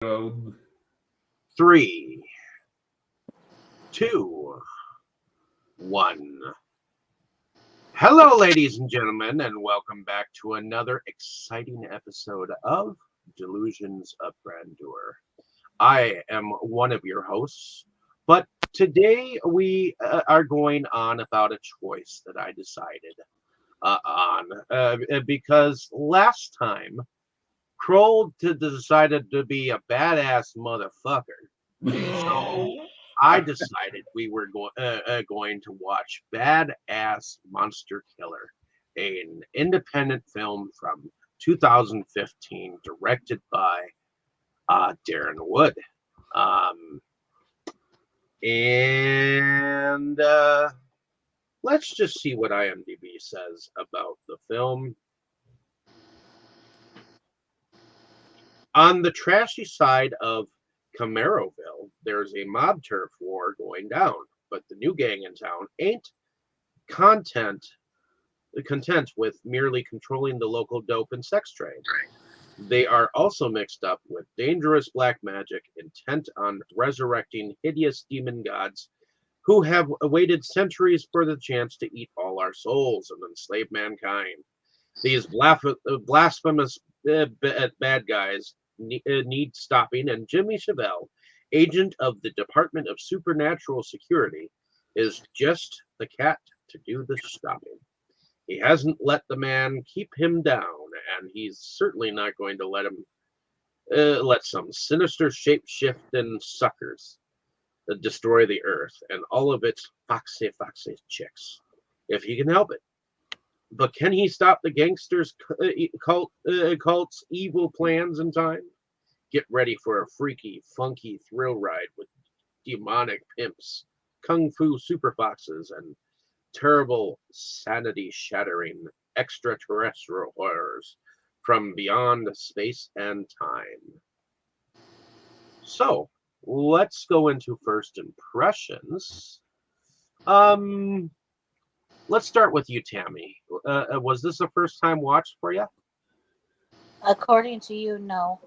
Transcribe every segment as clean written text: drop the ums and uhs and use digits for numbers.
Um, 3, 2, 1. Hello, ladies and gentlemen, and welcome back to another exciting episode of Delusions of Grandeur. I am one of your hosts, but today we are going on about a choice that I decided on because last time Krol decided to be a badass motherfucker. So I decided we were going to watch Badass Monster Killer, an independent film from 2015, directed by Darin Wood. Um, and let's just see what IMDb says about the film. On the trashy side of Camaroville, there's a mob turf war going down, but the new gang in town ain't content content with merely controlling the local dope and sex trade. They are also mixed up with dangerous black magic intent on resurrecting hideous demon gods who have waited centuries for the chance to eat all our souls and enslave mankind. These blasphemous bad guys need stopping, and Jimmy Chevelle, agent of the Department of Supernatural Security, is just the cat to do the stopping. He hasn't let the man keep him down, and he's certainly not going to let some sinister shape-shifting suckers destroy the earth and all of its foxy chicks, if he can help it. But can he stop the gangsters' cult's evil plans in time? Get ready for a freaky, funky thrill ride with demonic pimps, kung fu super foxes, and terrible, sanity-shattering extraterrestrial horrors from beyond space and time. So, let's go into first impressions. Um, let's start with you, Tammy. Was this a first time watch for you? According to you, no.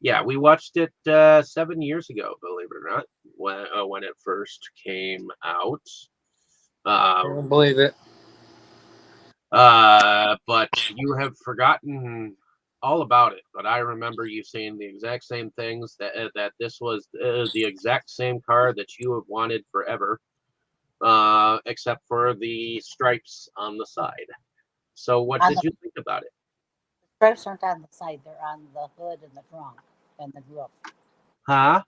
Yeah, we watched it 7 years ago, believe it or not, when it first came out. I Uh, don't believe it. but you have forgotten all about it. But I remember you saying the exact same things that this was the exact same car that you have wanted forever, except for the stripes on the side. So, what On did the you think about it? stripes aren't on the side; they're on the hood and the trunk and the roof. Huh?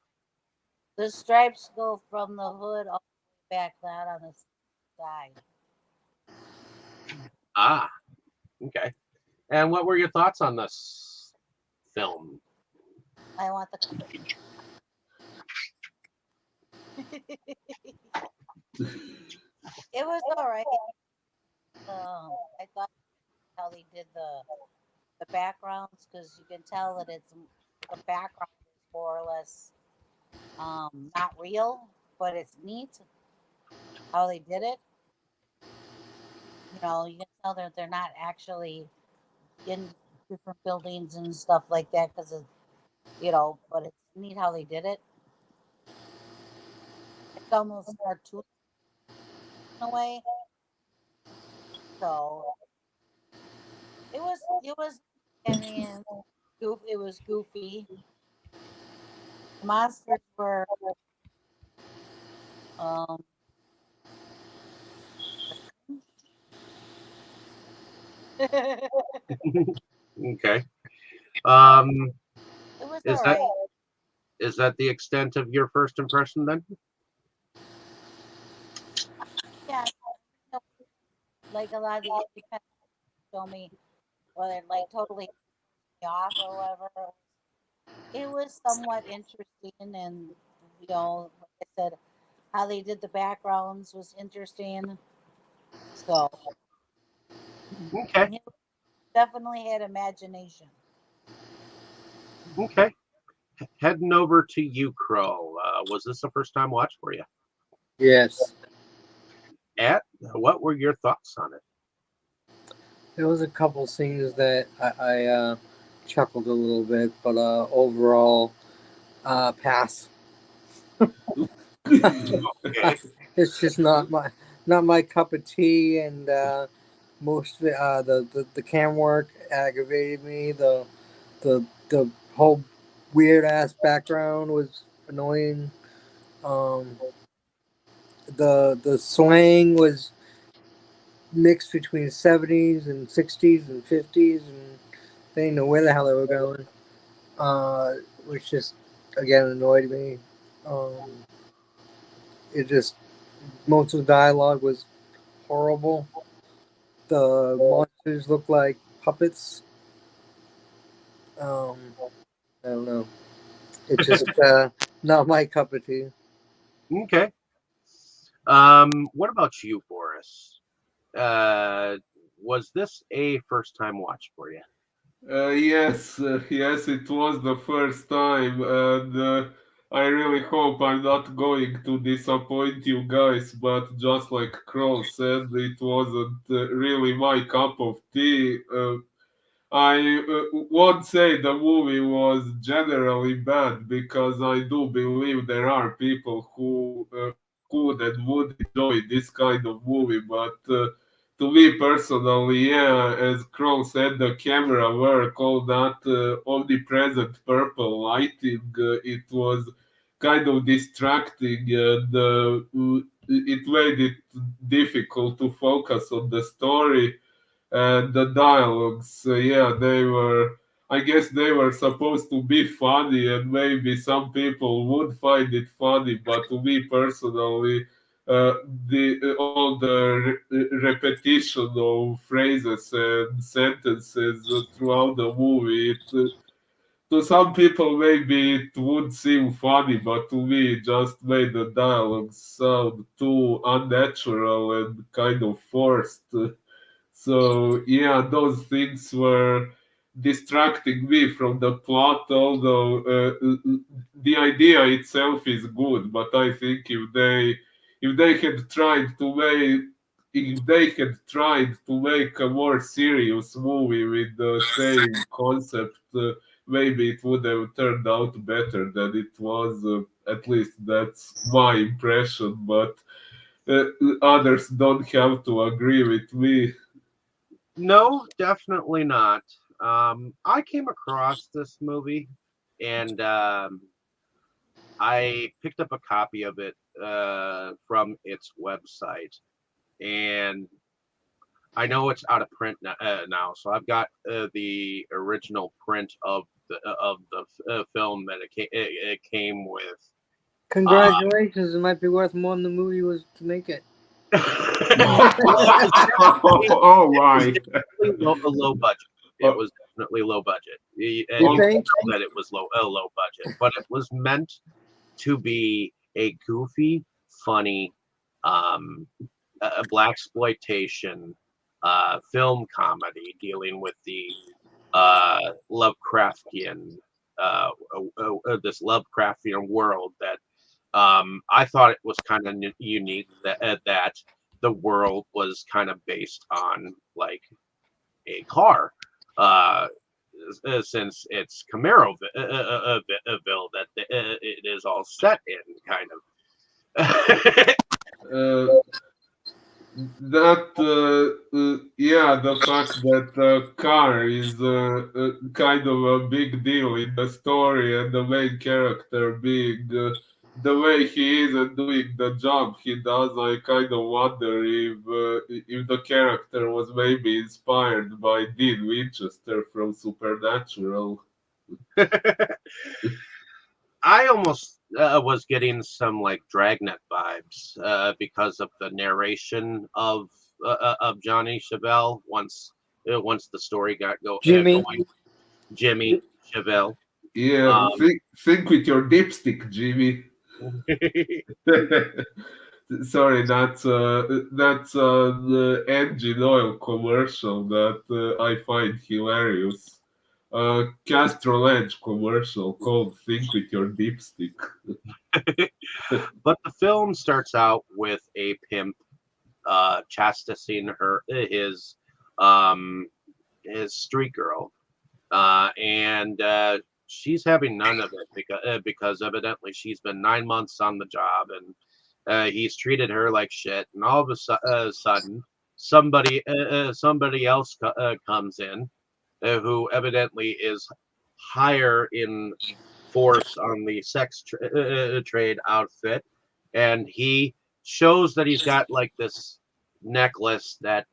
The stripes go from the hood all the way back, not on the side. Ah, okay. And what were your thoughts on this film? I want the. It was all right. I thought how they did the backgrounds because you can tell that it's the background is more or less not real, but it's neat how they did it. You can tell that they're not actually in different buildings and stuff like that because of but it's neat how they did it. It's almost cartoon in a way. So it was I mean it was goofy. The monsters were um it Okay. Um, was is all that right. is that the extent of your first impression then? Yeah, you know, like a lot of the independents show me whether like totally off or whatever. It was somewhat interesting and like I said, how they did the backgrounds was interesting. So Okay. he definitely had imagination. Okay. Heading over to you, Crow. Was this a first time watch for you? Yes. At what were your thoughts on it? There was a couple scenes that I chuckled a little bit, but overall, pass. Okay. It's just not my cup of tea, and most of the cam work aggravated me. The whole weird ass background was annoying. Um, the slang was mixed between 70s and 60s and 50s, and they didn't know where the hell they were going. Which just again annoyed me. Um, it just most of the dialogue was horrible. The monsters look like puppets. Um, I don't know. It's just not my cup of tea. Okay. What about you, Boris? Uh, was this a first time watch for you? Yes, it was the first time, and I really hope I'm not going to disappoint you guys. But just like Krol said, it wasn't really my cup of tea. I won't say the movie was generally bad because I do believe there are people who could and would enjoy this kind of movie. But to me personally, yeah, as Kroll said, the camera work, all that omnipresent purple lighting, it was kind of distracting, and it made it difficult to focus on the story and the dialogues. Yeah, they were. I guess they were supposed to be funny, and maybe some people would find it funny. But to me personally, the all the repetition of phrases and sentences throughout the movie, to some people maybe it would seem funny, but to me it just made the dialogue sound too unnatural and kind of forced. So yeah, those things were distracting me from the plot. Although the idea itself is good, but I think if they had tried to make if they had tried to make a more serious movie with the same concept, maybe it would have turned out better than it was. At least that's my impression. But uh, others don't have to agree with me. No, definitely not. I came across this movie and I picked up a copy of it from its website, and I know it's out of print now, so I've got the original print of the film that it came with. Uh, Congratulations! It might be worth more than the movie was to make it. well, Oh it was my. definitely a low budget. It was definitely low budget, and You you can think? tell that it was low budget, but it was meant to be a goofy, funny, um, a black exploitation film comedy dealing with the Lovecraftian this Lovecraftian world that I thought it was kind of unique that the world was kind of based on like a car. Uh, since it's Camaroville that it is all set in, kind of. Uh, that yeah, the fact that car is kind of a big deal in the story, and the main character being the way he is and doing the job he does, I kind of wonder if the character was maybe inspired by Dean Winchester from Supernatural. I almost was getting some like Dragnet vibes because of the narration of Johnny Chevelle once the story got Jimmy. going. Jimmy Chevelle. Yeah, Um, think with your dipstick, Jimmy. Sorry, that's the engine oil commercial that I find hilarious. Castrol Edge commercial called "Think with Your Dipstick." but the film starts out with a pimp chastising um, his street girl and she's having none of it because evidently she's been 9 months on the job, and he's treated her like shit. And all of a sudden, somebody else comes in who evidently is higher in force on the trade outfit, and he shows that he's got like this necklace that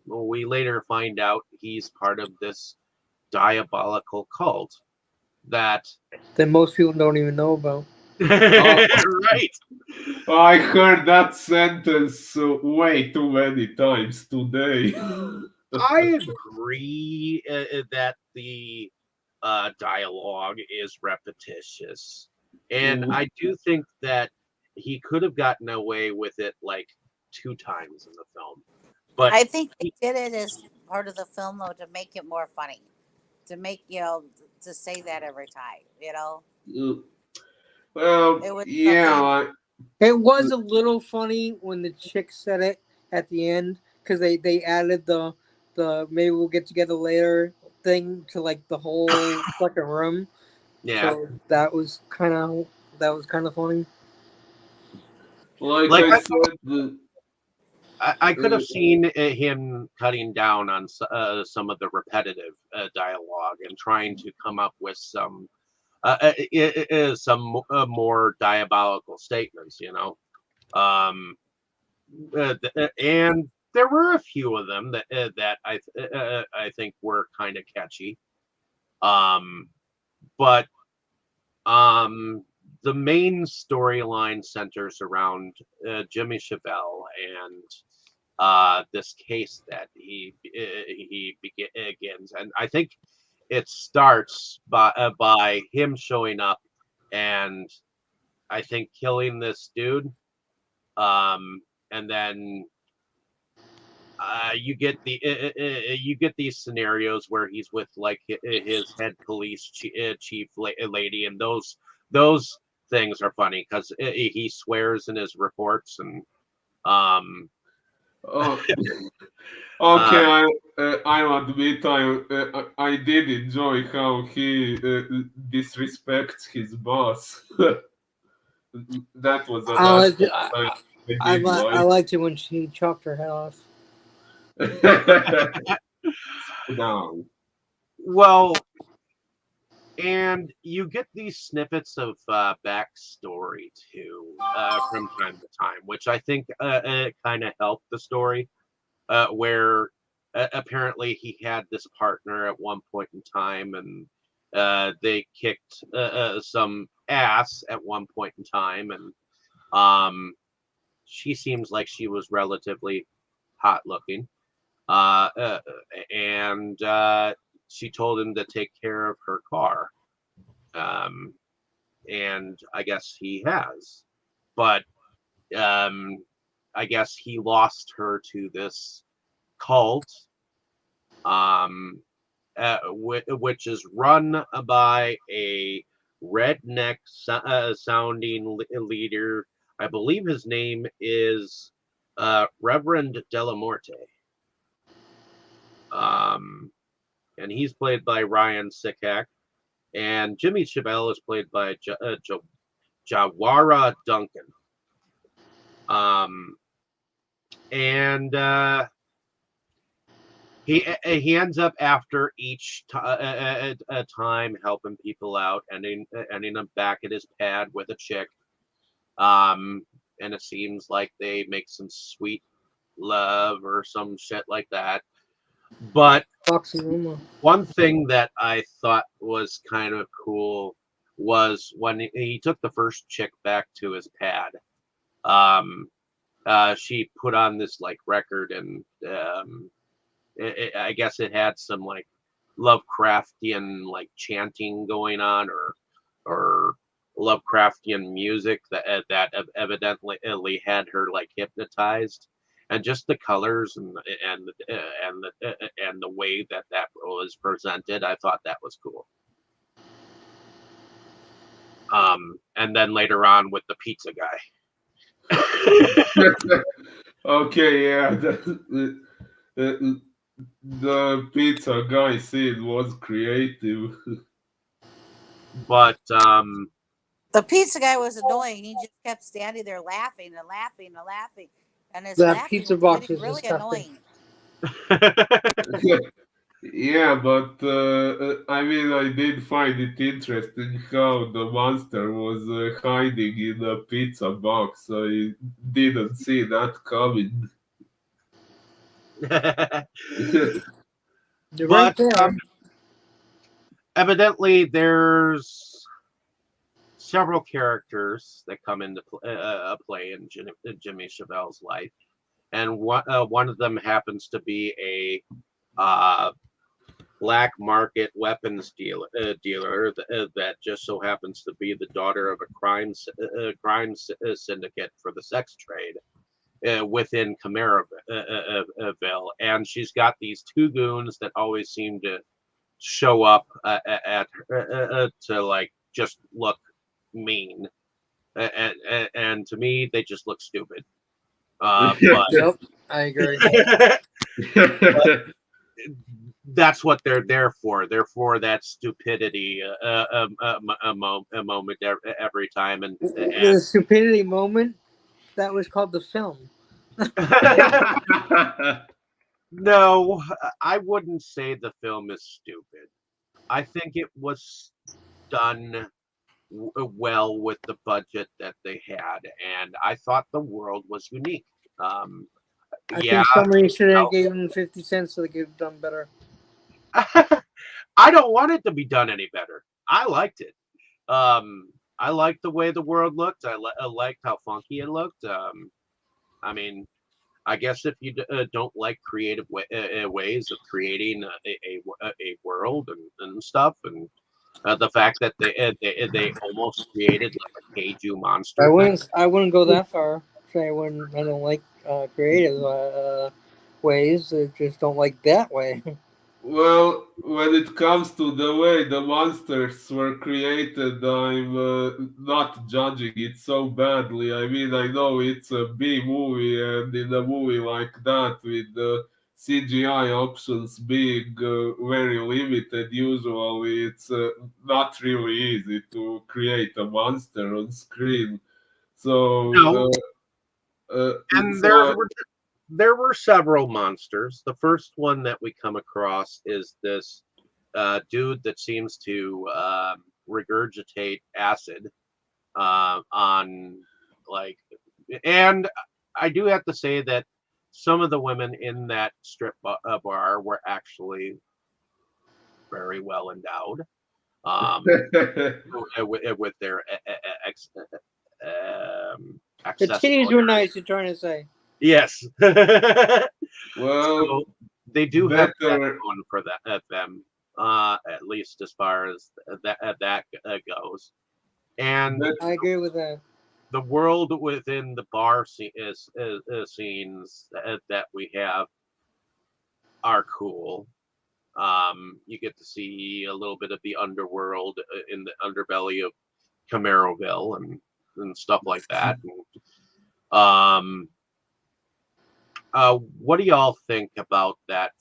we later find out he's part of this diabolical cult that That most people don't even know about. right. I heard that sentence way too many times today. I agree that the dialogue is repetitious, and I do think that he could have gotten away with it like 2 times in the film, but I think they did it as part of the film though to make it more funny, to make to say that every time. Well, It was yeah, It was a little funny when the chick said it at the end because they added the maybe we'll get together later thing to like the whole fucking room. yeah, So that was kind of funny. like like I said, I could have seen him cutting down on some of the repetitive dialogue and trying to come up with some more diabolical statements, and there were a few of them that I think were kind of catchy, but the main storyline centers around Jimmy Chevelle and this case that he begins, and I think it starts by him showing up and I think killing this dude, and then you get these scenarios where he's with like his head police chief lady, and those things are funny because he swears in his reports, and oh, okay, I'll admit I did enjoy how he disrespects his boss. That was I an liked aspect I did I like. liked it when she chopped her head off. Down. well, and you get these snippets of backstory too from time to time, which I think kind of helped the story. Where apparently he had this partner at one point in time, and they kicked some ass at one point in time, and she seems like she was relatively hot looking, uh, uh, and she told him to take care of her car, um, and I guess he has, but um, I guess he lost her to this cult, um, which is run by a redneck sounding leader. I believe his name is Reverend Delamorte. And he's played by Ryan Sickhack, and Jimmy Chevelle is played by Jawara Duncan. And he ends up after each time helping people out, ending up back at his pad with a chick. And it seems like they make some sweet love or some shit like that. But one thing that I thought was kind of cool was when he took the first chick back to his pad. She put on this like record, and I guess it had some like Lovecraftian like chanting going on, or Lovecraftian music that evidently had her like hypnotized, and just the colors and the way that was presented, I thought that was cool. And then later on with the pizza guy. Okay, yeah. The pizza guy scene was creative. But The pizza guy was annoying. He just kept standing there laughing and laughing and laughing, and his That laughing pizza was box getting was really disgusting. annoying. Yeah, but I mean, I did find it interesting how the monster was hiding in a pizza box. I didn't see that coming. You're right but there. evidently, there's several characters that come into play in Jimmy Chevelle's life, and one of them happens to be a black market weapons dealer that just so happens to be the daughter of a crime syndicate for the sex trade within Cameroville, and she's got these two goons that always seem to show up to like just look mean, and to me they just look stupid. But Yep, I agree. that's what they're there for. They're for that stupidity a moment every time, and The stupidity moment, that was called the film. no, I wouldn't say the film is stupid. I think it was done well with the budget that they had, and I thought the world was unique. Um, I yeah, think somebody should have no. given him 50 cents so they could have done better. I don't want it to be done any better. I liked it. I liked the way the world looked. I liked how funky it looked. I mean, I guess if you don't like creative ways of creating a world and stuff, and the fact that they almost created like a kaiju monster thing. I wouldn't go that far. Say I don't like creative ways. I just don't like that way. Well, when it comes to the way the monsters were created, I'm not judging it so badly. I mean, I know it's a B movie, and in a movie like that, with the CGI options being very limited, usually it's not really easy to create a monster on screen. No, So, and so there were several monsters. The first one that we come across is this dude that seems to regurgitate acid on like, and I do have to say that some of the women in that strip bar were actually very well endowed with their The titties accessible were area. nice. You're trying to say. Yes. well, So they do have that better. going for them, at least as far as that goes. And Bet- I agree with that. the world within the bar scenes that we have are cool. You get to see a little bit of the underworld in the underbelly of Camaroville and stuff like that. Um, what do y'all think about that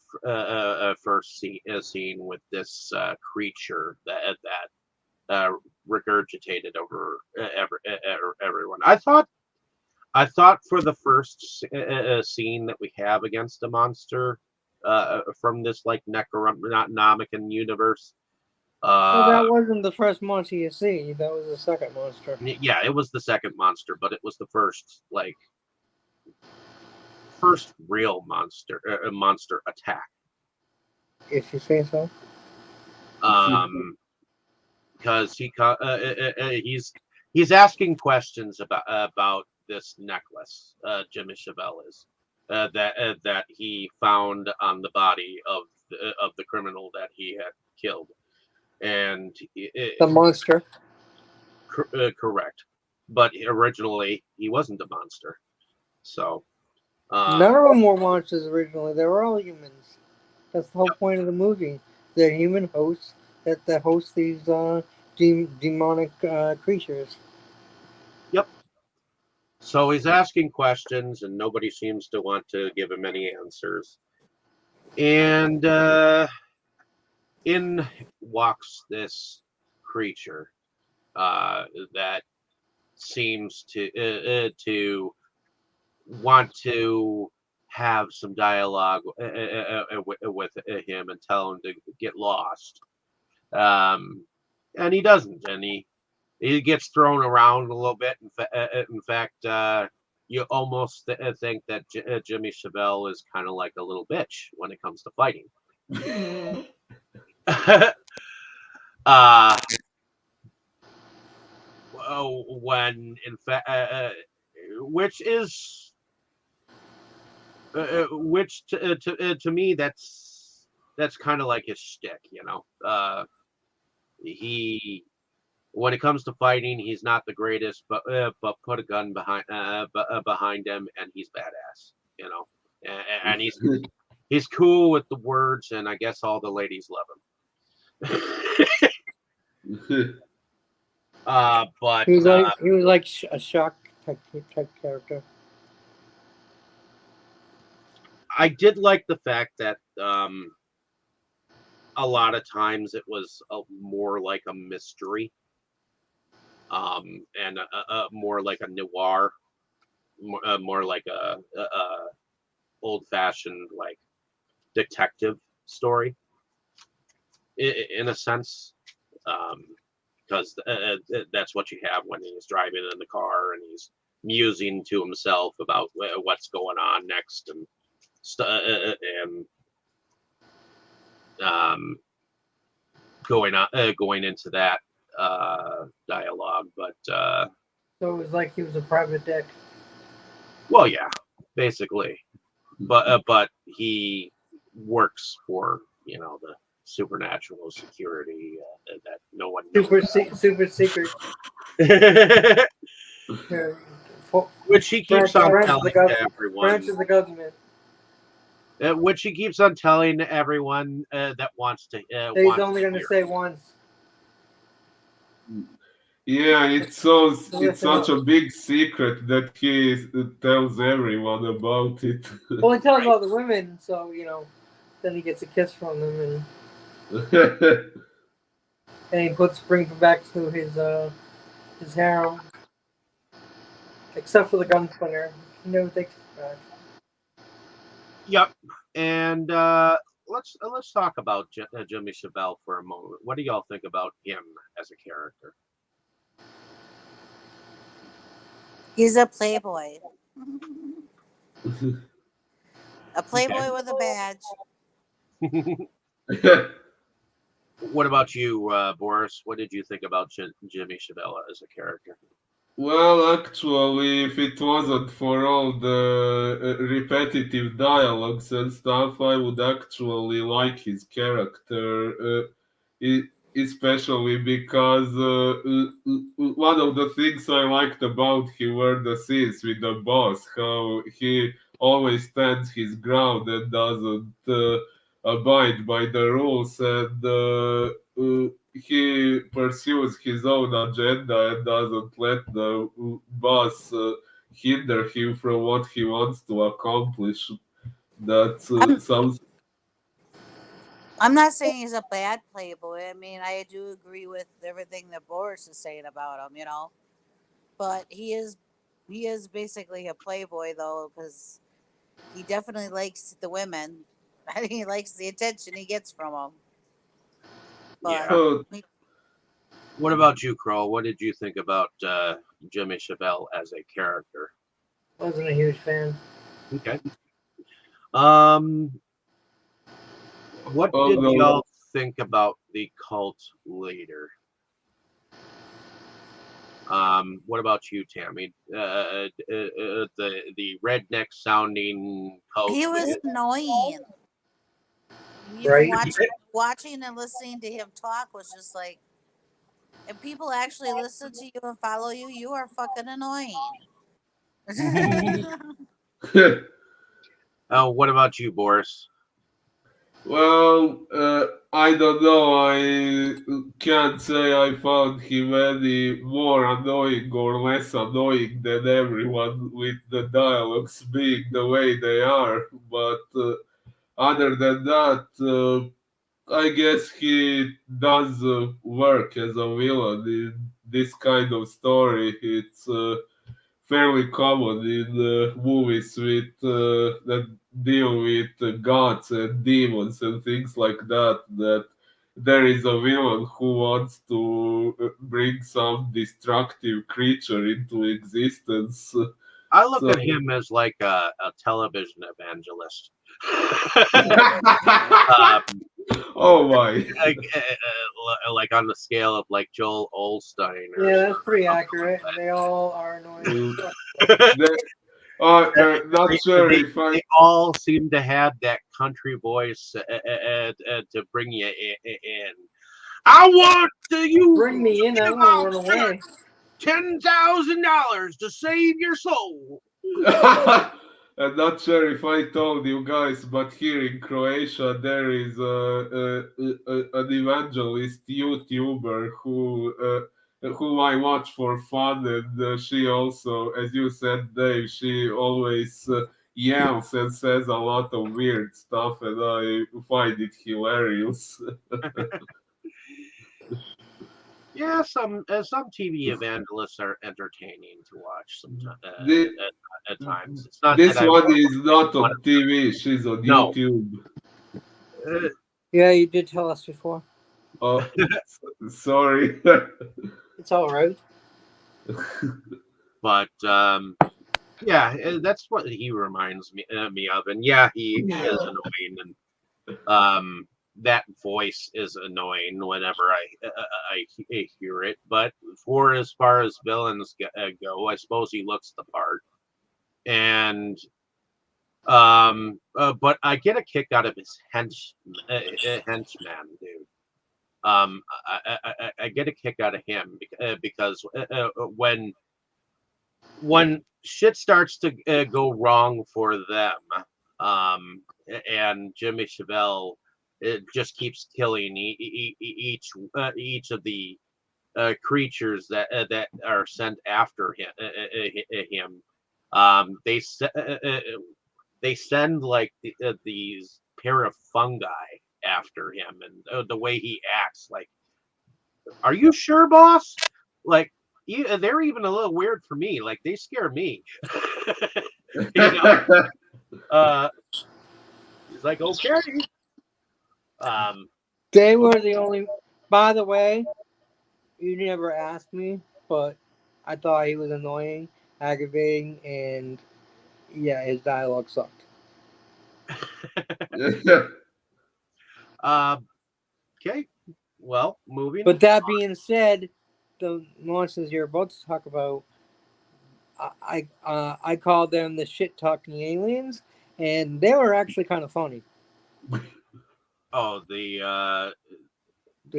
first scene with this creature that regurgitated over everyone? I thought for the first scene that we have against the monster from this like Necronomicon universe. Well, Uh, that wasn't the first monster you see. That was the second monster. yeah, it was the second monster, but it was the first real monster attack. If you say so. Because he's asking questions about this necklace. Jimmy Chevelle is that he found on the body of the criminal that he had killed, and The monster. correct. But originally he wasn't a monster, so None of them were monsters originally. They were all humans. That's the whole point of the movie. They're human hosts that host these demonic creatures. yep. So he's asking questions, and nobody seems to want to give him any answers. And in walks this creature that seems to want to have some dialogue with him and tell him to get lost. And he doesn't, and he gets thrown around a little bit. In fact, you almost think that Jimmy Chevelle is kind of like a little bitch when it comes to fighting. uh, when in fact, which is which to me that's kind of like his shtick, you know. He when it comes to fighting, he's not the greatest, but put a gun behind him, and he's badass, you know. And he's cool with the words, and I guess all the ladies love him. But He was like a shock type character. I did like the fact that a lot of times it was more like a mystery, and more like a noir, more like a old-fashioned like detective story, in a sense, because that's what you have when he's driving in the car and he's musing to himself about what's going on next and and going into that dialogue. But so it was like he was a private dick. Well, yeah, basically, but he works for the supernatural security that no one knows super secret. Which he keeps on telling everyone. Branch of the government. Which he keeps on telling everyone that wants to. He's only going to say once. Yeah, it's such a big secret that he tells everyone about it. Well, he tells all the women, so then he gets a kiss from them, and he brings them back to his harem, except for the gunslinger. He never takes it back. Yep, and let's talk about Jimmy Chevelle for a moment. What do y'all think about him as a character? He's a playboy. A playboy with a badge. What about you, Boris? What did you think about Jimmy Chevelle as a character? Well, actually, if it wasn't for all the repetitive dialogues and stuff, I would actually like his character. Especially because one of the things I liked about him were the scenes with the boss, how he always stands his ground and doesn't abide by the rules, and he pursues his own agenda and doesn't let the boss hinder him from what he wants to accomplish. That's some. I'm not saying he's a bad playboy. I mean, I do agree with everything that Boris is saying about him, But he is basically a playboy though, because he definitely likes the women. And he likes the attention he gets from them. But yeah. What about you, Krol? What did you think about Jimmy Chevelle as a character? Wasn't a huge fan. Okay. What did y'all think about the cult leader? What about you, Tammy? The redneck sounding cult. He was annoying. Right. Watching and listening to him talk was just like, if people actually listen to you and follow you, you are fucking annoying. What about you, Boris? Well, I don't know. I can't say I found him any more annoying or less annoying than everyone with the dialogues being the way they are. But other than that, I guess he does work as a villain in this kind of story. It's fairly common in movies with that deal with gods and demons and things like that. That there is a villain who wants to bring some destructive creature into existence. I look So, at him as like a television evangelist. um, oh my. like on the scale of like Joel Olstein or Yeah, that's pretty something accurate. They all are annoying. like They- not they, sure they, if I. they all seem to have that country voice to bring you in. I want you Bring me in. I give want to out run away. $10,000 to save your soul. I'm not sure if I told you guys, but here in Croatia there is an evangelist YouTuber who I watch for fun, and she also, as you said, Dave, she always yells and says a lot of weird stuff, and I find it hilarious. Yeah, some TV evangelists are entertaining to watch Thi- at times. It's not that this I one is not want on TV; she's on no. YouTube. Yeah, you did tell us before. Oh, sorry. It's all right. But yeah, that's what he reminds me of, and yeah, he is annoying, and that voice is annoying whenever I hear it. But for as far as villains go, I suppose he looks the part, and but I get a kick out of his henchman dude. I get a kick out of him because when shit starts to go wrong for them, and Jimmy Chevelle just keeps killing each of the creatures that are sent after him. They send like these pair of fungi after him, and the way he acts, like, are you sure, boss? Like, they're even a little weird for me. Like, they scare me. you know. Uh, he's like, okay. Um, They were the only. By the way, you never asked me, but I thought he was annoying, aggravating, and yeah, his dialogue sucked. okay. Well, moving. But that being said, the monsters you're about to talk about, I called them the shit talking aliens, and they were actually kind of funny. Oh, The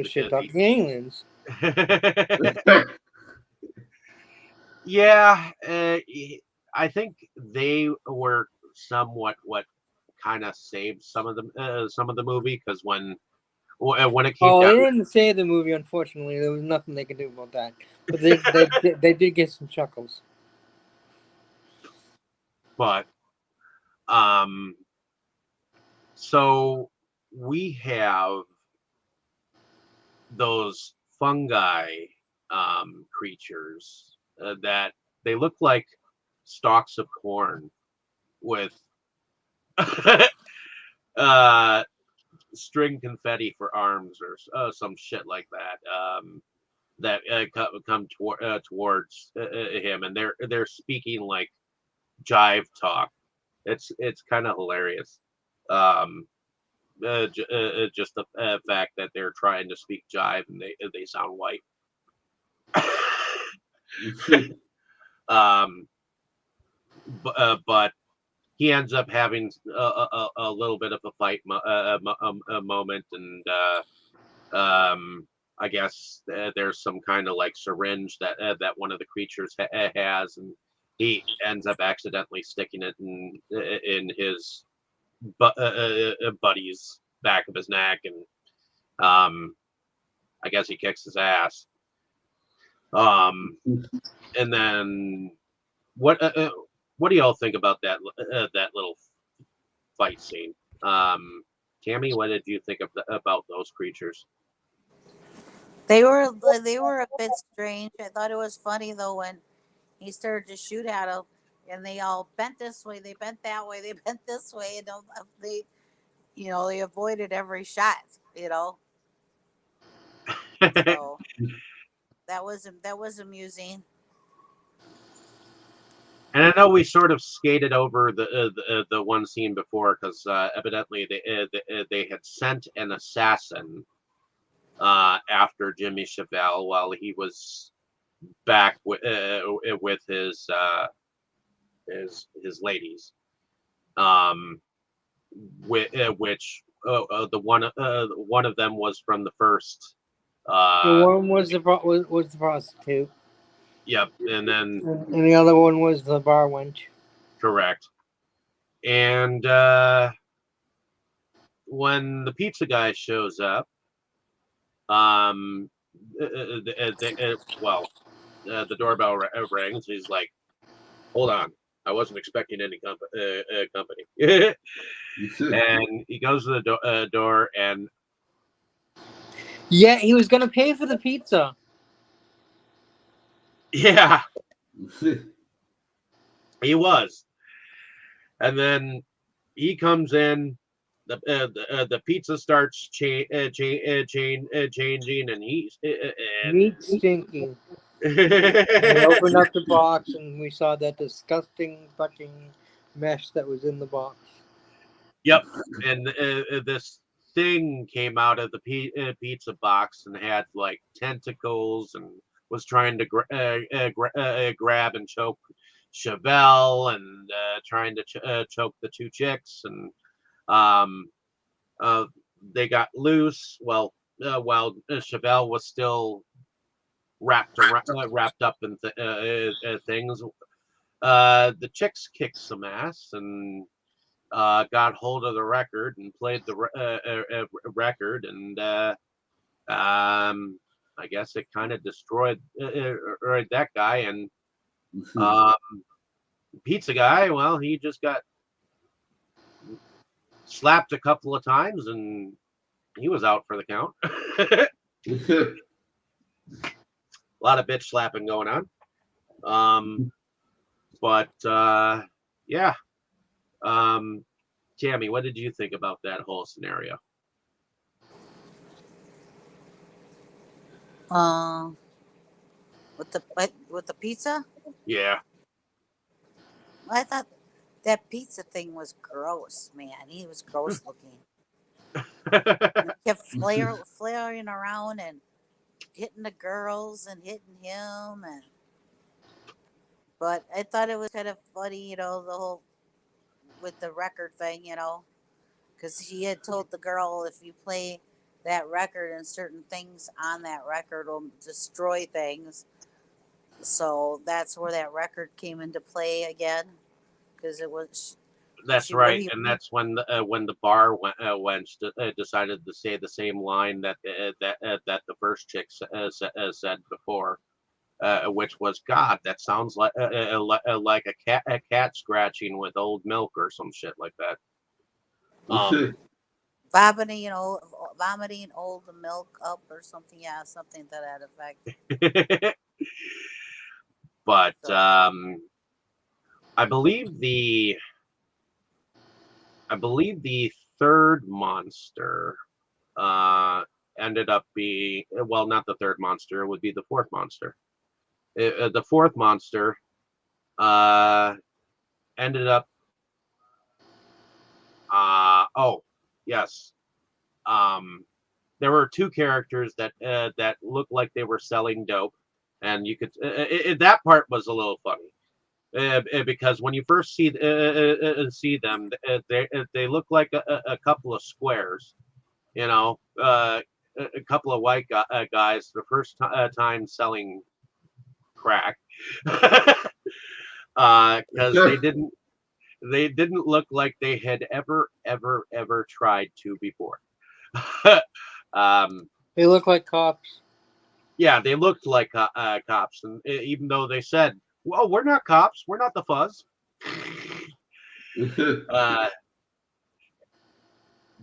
shit talking aliens. yeah. I think they were somewhat what kind of saved some of the movie, because when it came Oh, down, they didn't save the movie. Unfortunately, there was nothing they could do about that. But they did get some chuckles. but so we have those fungi creatures that they look like stalks of corn with uh, string confetti for arms, or some shit like that. That come towards him, and they're speaking like jive talk. It's kind of hilarious. Um, just the fact that they're trying to speak jive and they sound white. um, but he ends up having a little bit of a fight a moment, and I guess there's some kind of like syringe that one of the creatures has, and he ends up accidentally sticking it in his buddy's back of his neck, and I guess he kicks his ass. And then what do y'all think about that little fight scene? Tammy, what did you think about those creatures? They were a bit strange. I thought it was funny though when he started to shoot at them, and they all bent this way, they bent that way, they bent this way, and they they avoided every shot. You know, so that was amusing. And I know we sort of skated over the one scene before because evidently they had sent an assassin after Jimmy Chevelle while he was back with his ladies, which the one of them was from the first. The one was was the prostitute. Yep, and then And the other one was the bar wench. correct. And when the pizza guy shows up, the doorbell rings. He's like, "Hold on, I wasn't expecting any company." And he goes to the door, and Yeah, he was gonna pay for the pizza. yeah, he was. And then he comes in. The pizza starts changing, and he's Meat stinking. And we opened up the box and we saw that disgusting fucking mesh that was in the box. Yep, and this thing came out of the pizza box and had like tentacles and was trying to grab and choke Chevelle and trying to choke the two chicks, and um, they got loose. Well, while Chevelle was still wrapped up in things, the chicks kicked some ass and got hold of the record and played the record, and I guess it kind of destroyed that guy. And pizza guy, well, he just got slapped a couple of times and he was out for the count. A lot of bitch slapping going on. But yeah. Tammy, what did you think about that whole scenario? With the pizza, Yeah. I thought that pizza thing was gross, man. He was gross looking. He kept flaring around and hitting the girls and hitting him, and but I thought it was kind of funny, the whole with the record thing, because he had told the girl if you play that record and certain things on that record will destroy things. So that's where that record came into play again, because it was. That's right, and that's when the bar wench decided to say the same line that the first chick said before, which was, "God, that sounds like a cat scratching with old milk or some shit like that." Vomiting, vomiting old milk up or something, something to that effect. But I believe the third monster ended up being, well, not the third monster, it would be the fourth monster. The fourth monster ended up oh yes, there were two characters that looked like they were selling dope, and you could that part was a little funny. Because when you first see them, they look like a couple of squares, a couple of white guys the first time selling crack, because they didn't look like they had ever tried to before. They look like cops. Yeah, they looked like cops, and even though they said, "Well, we're not cops. We're not the fuzz."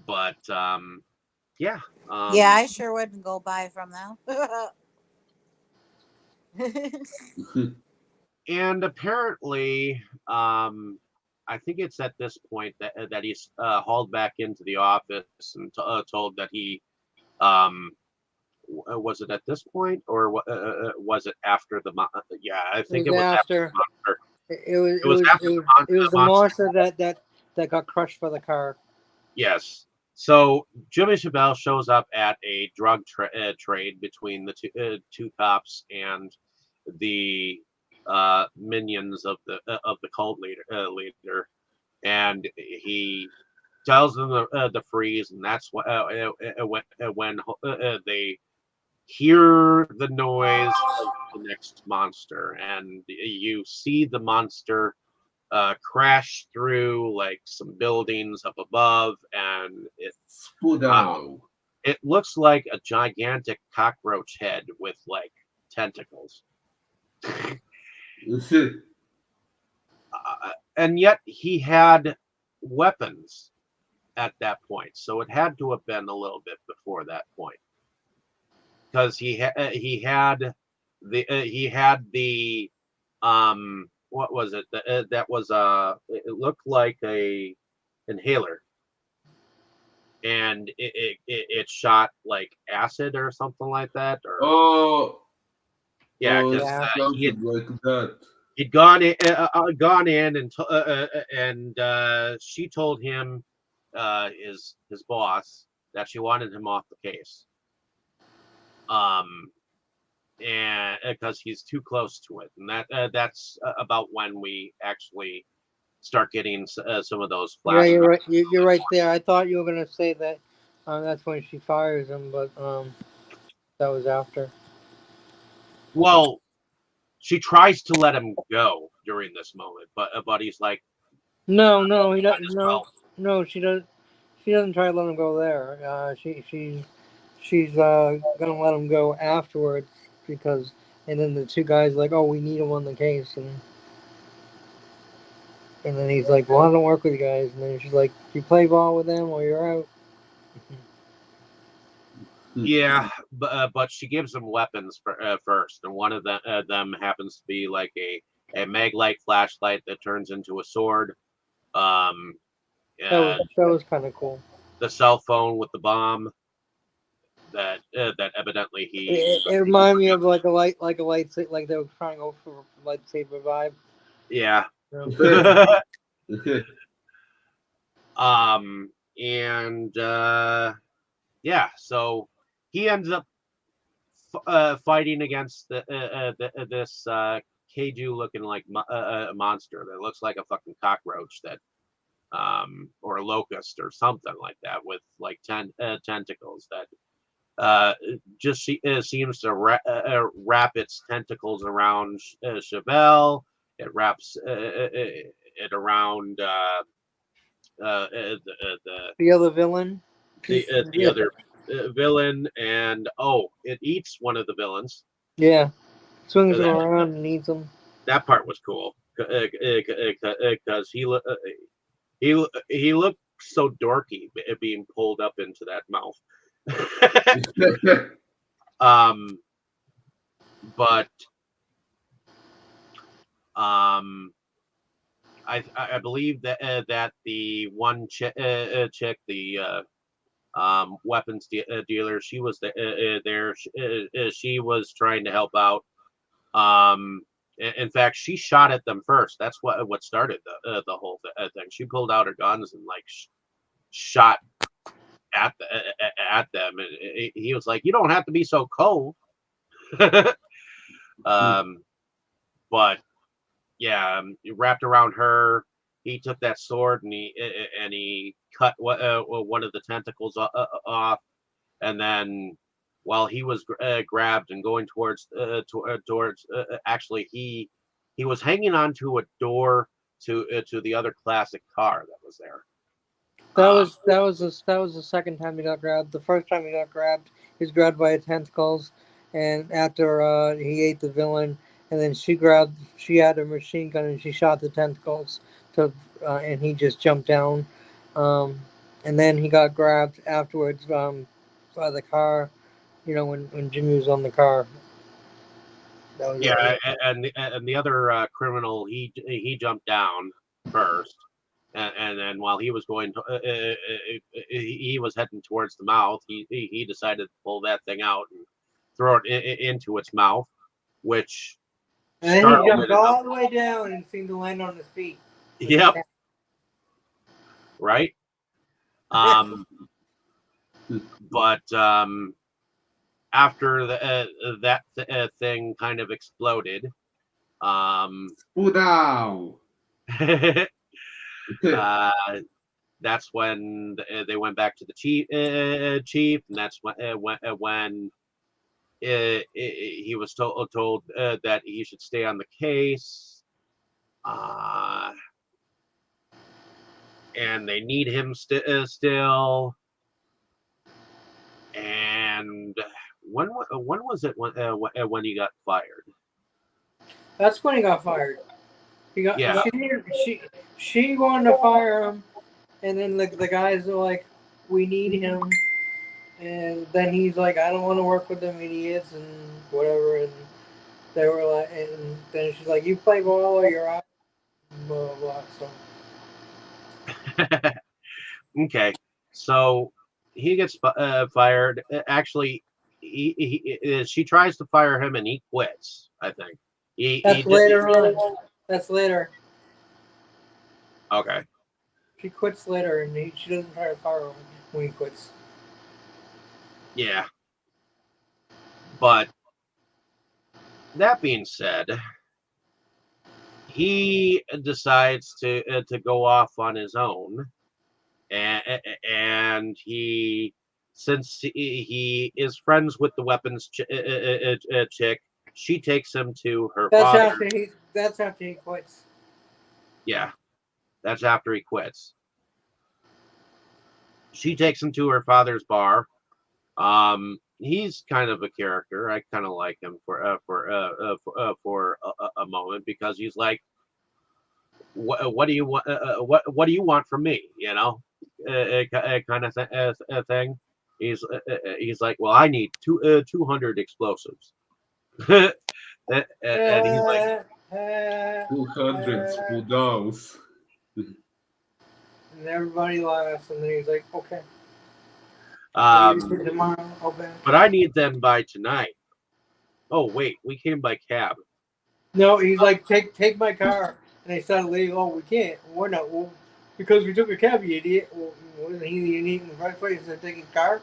But yeah. Yeah, I sure wouldn't go buy from them. And apparently, I think it's at this point that he's hauled back into the office and told that he was it at this point or was it after the yeah, I think It it was was after the after. monster. It was. It It was was. after It was. the It was the monster. monster that got crushed for the car. Yes. So Jimmy Chevelle shows up at a drug trade between the two cops and the minions of the cult leader, and he tells them to freeze, and that's when they hear the noise of the next monster, and you see the monster crash through like some buildings up above, and Spudow. it looks like a gigantic cockroach head with like tentacles. And yet he had weapons at that point, so it had to have been a little bit before that point, because he had the what was it that was it looked like a inhaler, and it shot like acid or something like that, or Oh, yeah, because Yeah. something like that. he'd gone in and she told him his boss that she wanted him off the case, and because he's too close to it, and that's about when we actually start getting some of those Yeah, you're flashbacks. right. You're right there. I thought you were gonna say that. That's when she fires him, but that was after. Well, she tries to let him go during this moment, but he's like, No, he might doesn't. as well. No, she does. She doesn't try to let him go there. She's gonna let him go afterwards because, and then the two guys like, oh, we need him on the case, and then he's like, well, I don't work with you guys, and then she's like, you play ball with them or you're out. Yeah, but she gives him weapons first, and one of them happens to be like a maglite flashlight that turns into a sword. Um, That was kind of cool. the cell phone with the bomb that evidently It reminded me of like a lightsaber, like they were trying to go for lightsaber vibe. yeah. You know? And yeah, so he ends up fighting against this Keiju looking like monster that looks like a fucking cockroach that or a locust or something like that with like tentacles that just seems to wrap its tentacles around Chevelle. It wraps it around The other villain. the other villain, and it eats one of the villains. Yeah, swings him That around and eats him. that part was cool because he looked so dorky being pulled up into that mouth. But I believe that the one chick, the weapons dealer, she was there. She was trying to help out. In fact, she shot at them first. That's what started the whole thing. She pulled out her guns and like shot at them. And he was like, "You don't have to be so cold." But yeah, wrapped around her. He took that sword and he cut one of the tentacles off, and then while he was grabbed and going towards actually he was hanging onto a door to the other classic car that was there. That was the second time he got grabbed. The first time he got grabbed, he was grabbed by the tentacles, and after he ate the villain, and then she had a machine gun and she shot the tentacles, and he just jumped down. Um, And then he got grabbed afterwards by the car. You know, when Jimmy was on the car. That was Yeah, it. and the other criminal, he jumped down first, and then while he was going, he was heading towards the mouth. He decided to pull that thing out and throw it into its mouth, which And then he startled jumped it enough. all the way down and seemed to land on his feet. Yep, right. Um, but after that thing kind of exploded, Wow. uh, that's when they went back to the chief, and that's when he was told that he should stay on the case, and they need him still. And when was it when he got fired? That's when he got fired. He got Yeah. she wanted to fire him, and then the guys are like, "We need him," and then he's like, "I don't want to work with them idiots and whatever." And they were like, and then she's like, "You play ball or you're out." Blah blah blah. So Okay, so he gets fired. Actually, she tries to fire him, and he quits. I think that's later on. That's later. Okay. She quits later, and she doesn't try to fire him when he quits. Yeah, but that being said, he decides to go off on his own, and he, since he is friends with the weapons chick, she takes him to her That's father. after he. That's after he quits. Yeah, that's after he quits. She takes him to her father's bar. He's kind of a character. I kind of like him for a moment, because he's like, what do you want? What do you want from me? You know, kind of thing. He's like, well, I need 200 explosives, and he's like, 200 spudals. And everybody laughs, and then he's like, "Okay, tomorrow I'll back." but I need them by tonight. Oh wait, we came by cab. No, he's like, "Take my car," and they started leaving. Oh, we can't. We're not. Well, because we took a cab, you idiot. Well, wasn't he the idiot in the first place? They're taking a car.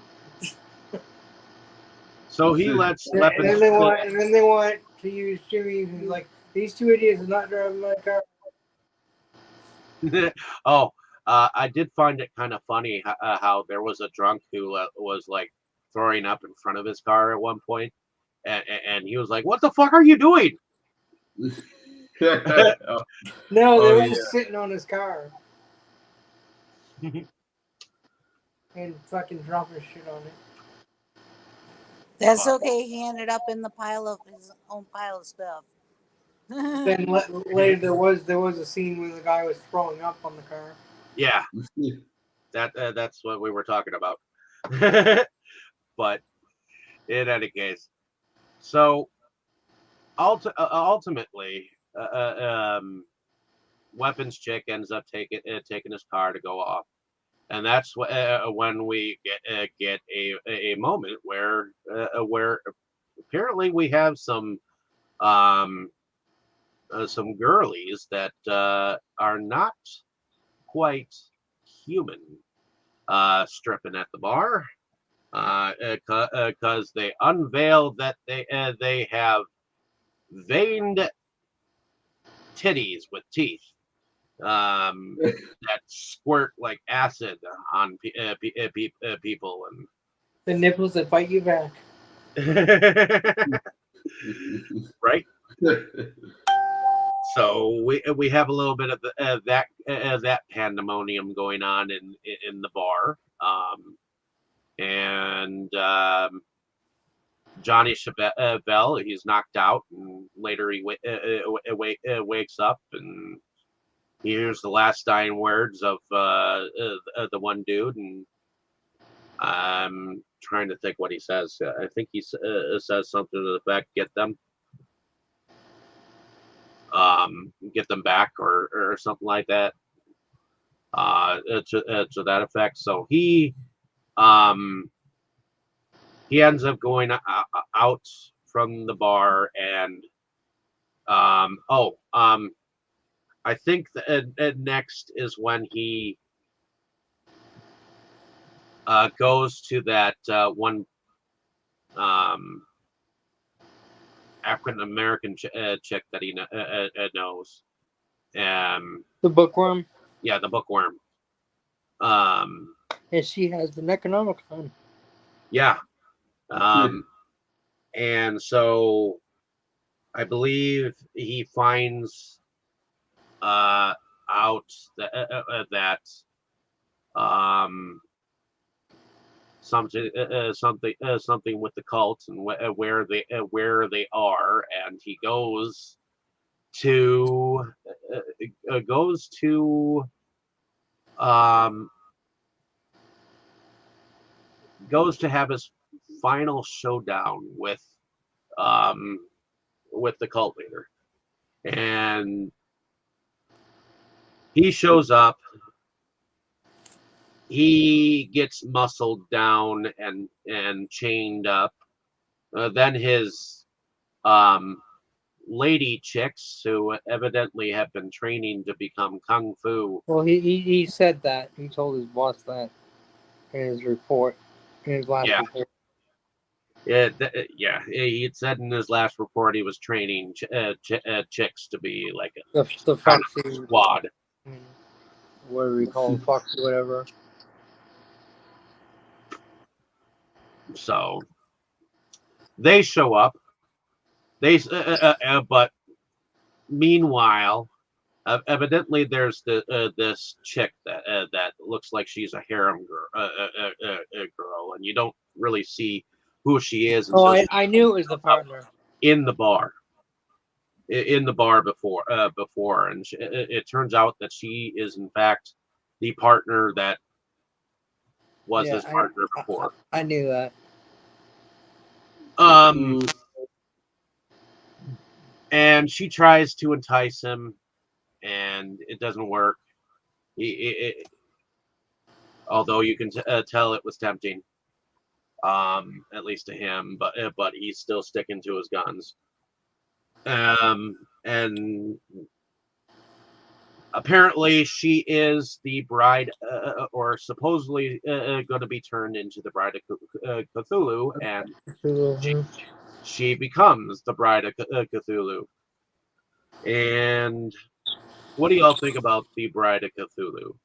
So he lets And weapons. then they want to use Jimmy. He's like, "These two idiots are not driving my car." Oh, I did find it kind of funny how there was a drunk who was like throwing up in front of his car at one point, and he was like, "What the fuck are you doing?" No, they Oh, were yeah. just sitting on his car and fucking dropping shit on it. That's okay. He ended up in the pile of his own pile of stuff. Then later there was a scene where the guy was throwing up on the car. Yeah, that's what we were talking about. But in any case, so ultimately, weapons chick ends up taking his car to go off, and that's when we get a moment where apparently we have some girlies that are not quite human, stripping at the bar, because they unveil that they have veined titties with teeth, that squirt like acid on people, The nipples that bite you back. and right. So we have a little bit of that pandemonium going on in the bar, and Johnny Chabelle, he's knocked out, and later he wakes up, and he hears the last dying words of the one dude, and I'm trying to think what he says. I think he says something to the effect, get them back, or something like that, to that effect. So he ends up going out from the bar, and I think next is when he goes to that one African American chick that he knows. The bookworm. Yeah, the bookworm. And she has the Necronomicon. Yeah. And so I believe he finds out that something with the cult and where they are, and he goes to have his final showdown with the cult leader, and he shows up. He gets muscled down and chained up. Then his lady chicks, who evidently have been training to become kung fu. Well, he said that. He told his boss that in his report, in his last report. Yeah, he had said in his last report he was training chicks to be like the Foxy squad. What do we call them? Foxy, whatever. So they show up. But meanwhile, evidently there's this chick that looks like she's a harem girl, and you don't really see who she is. Oh, I knew it was the partner in the bar. Before, and it turns out that she is in fact the partner that was his partner before. I knew that. And she tries to entice him, and it doesn't work. Although you can tell it was tempting, at least to him, but he's still sticking to his guns. And apparently she is the bride, or supposedly going to be turned into the bride of Cthulhu, and she becomes the bride of Cthulhu. And what do y'all think about the bride of Cthulhu?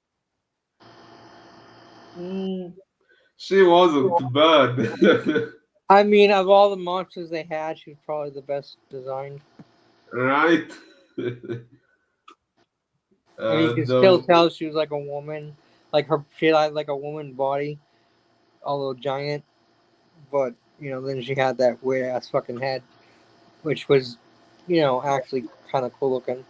She wasn't bad. I mean, of all the monsters they had, she's probably the best designed. Right? I mean, you can still tell she was like a woman. Like she had like a woman body, although giant. But, then she had that weird ass fucking head, which was, actually kind of cool looking.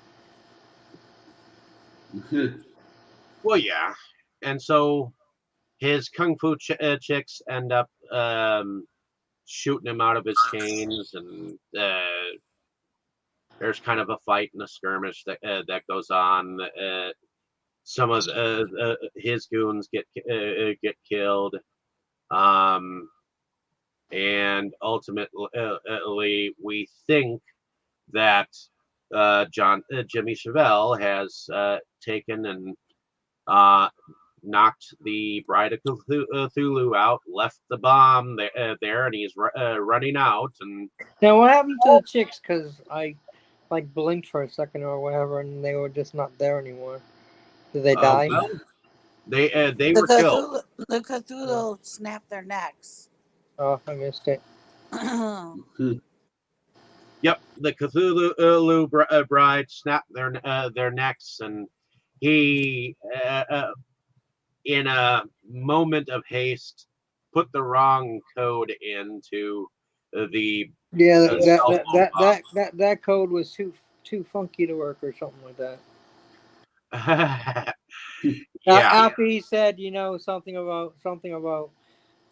Well, yeah. And so his kung fu chicks end up shooting him out of his chains, and there's kind of a fight and a skirmish that goes on. Some of his goons get killed, and ultimately we think that Jimmy Chevelle has taken and knocked the bride of Cthulhu out, left the bomb there, and he's running out. And now, what happened to the chicks? Because I blinked for a second or whatever, and they were just not there anymore. Did they die? Well, they were killed. The Cthulhu snapped their necks. Oh, I missed it. Yep, the Cthulhu bride snapped their necks, and he, in a moment of haste, put the wrong code into the that code was too funky to work or something like that. Yeah, After he said, something about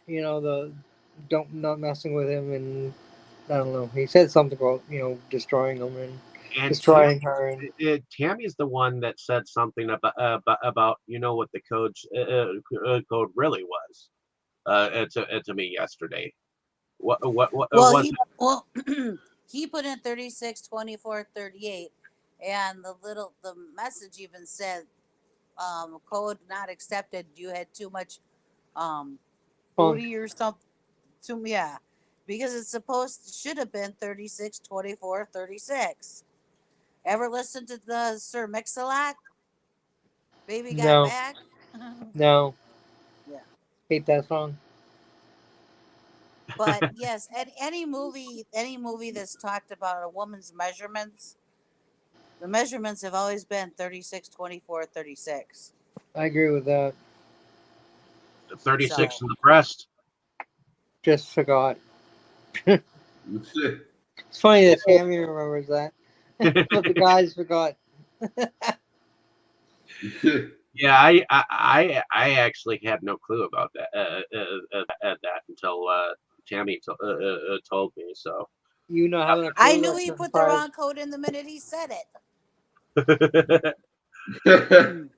the don't not messing with him, and I don't know. He said something about destroying him and and destroying her, and Tammy's the one that said something about what the code really was to me yesterday. What Well, was he well he put in 36, 24, 38, and the message even said code not accepted. You had too much um funk. booty or something. Yeah, because it's supposed should have been 36, 24, 36. Ever listen to the Sir Mix-a-Lot? Baby got No, back. no, Yeah. hate that song. But yes, any movie that's talked about a woman's measurements, the measurements have always been 36, 24, 36. I agree with that. 36 So in the breast? Just forgot. It's funny that Tammy remembers that, but the guys forgot. Yeah, I actually had no clue about that that until Tammy told me. So Not having a I clue. knew That's he a put the surprise. wrong code in the minute he said yep. it.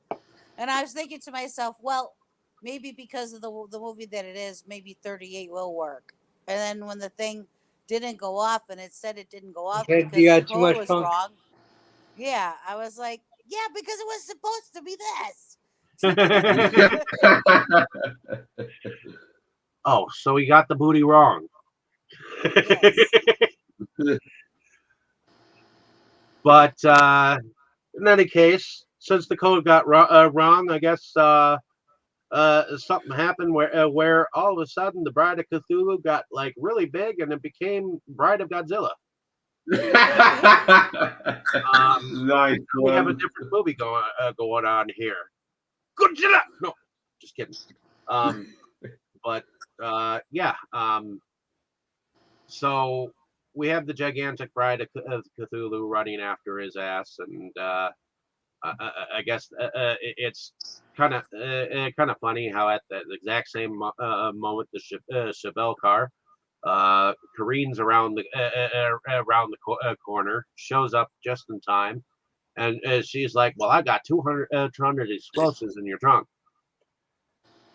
And I was thinking to myself, well, maybe because of the movie that it is, maybe 38 will work. And then when the thing didn't go off and it said it didn't go off Okay, you because the got too code much was funk. wrong, yeah, I was like, yeah, because it was supposed to be this. Oh, so he got the booty wrong. Yes. But in any case, since the code got wrong, I guess something happened where all of a sudden the Bride of Cthulhu got like really big and it became Bride of Godzilla. Nice We have a one. different movie going on here. Godzilla. No, just kidding. But yeah. So we have the gigantic Bride of Cthulhu running after his ass, and I guess it's kind of funny how at the exact same moment the Chevelle car careens around the corner, shows up just in time, and she's like, "Well, I got 200 explosives in your trunk,"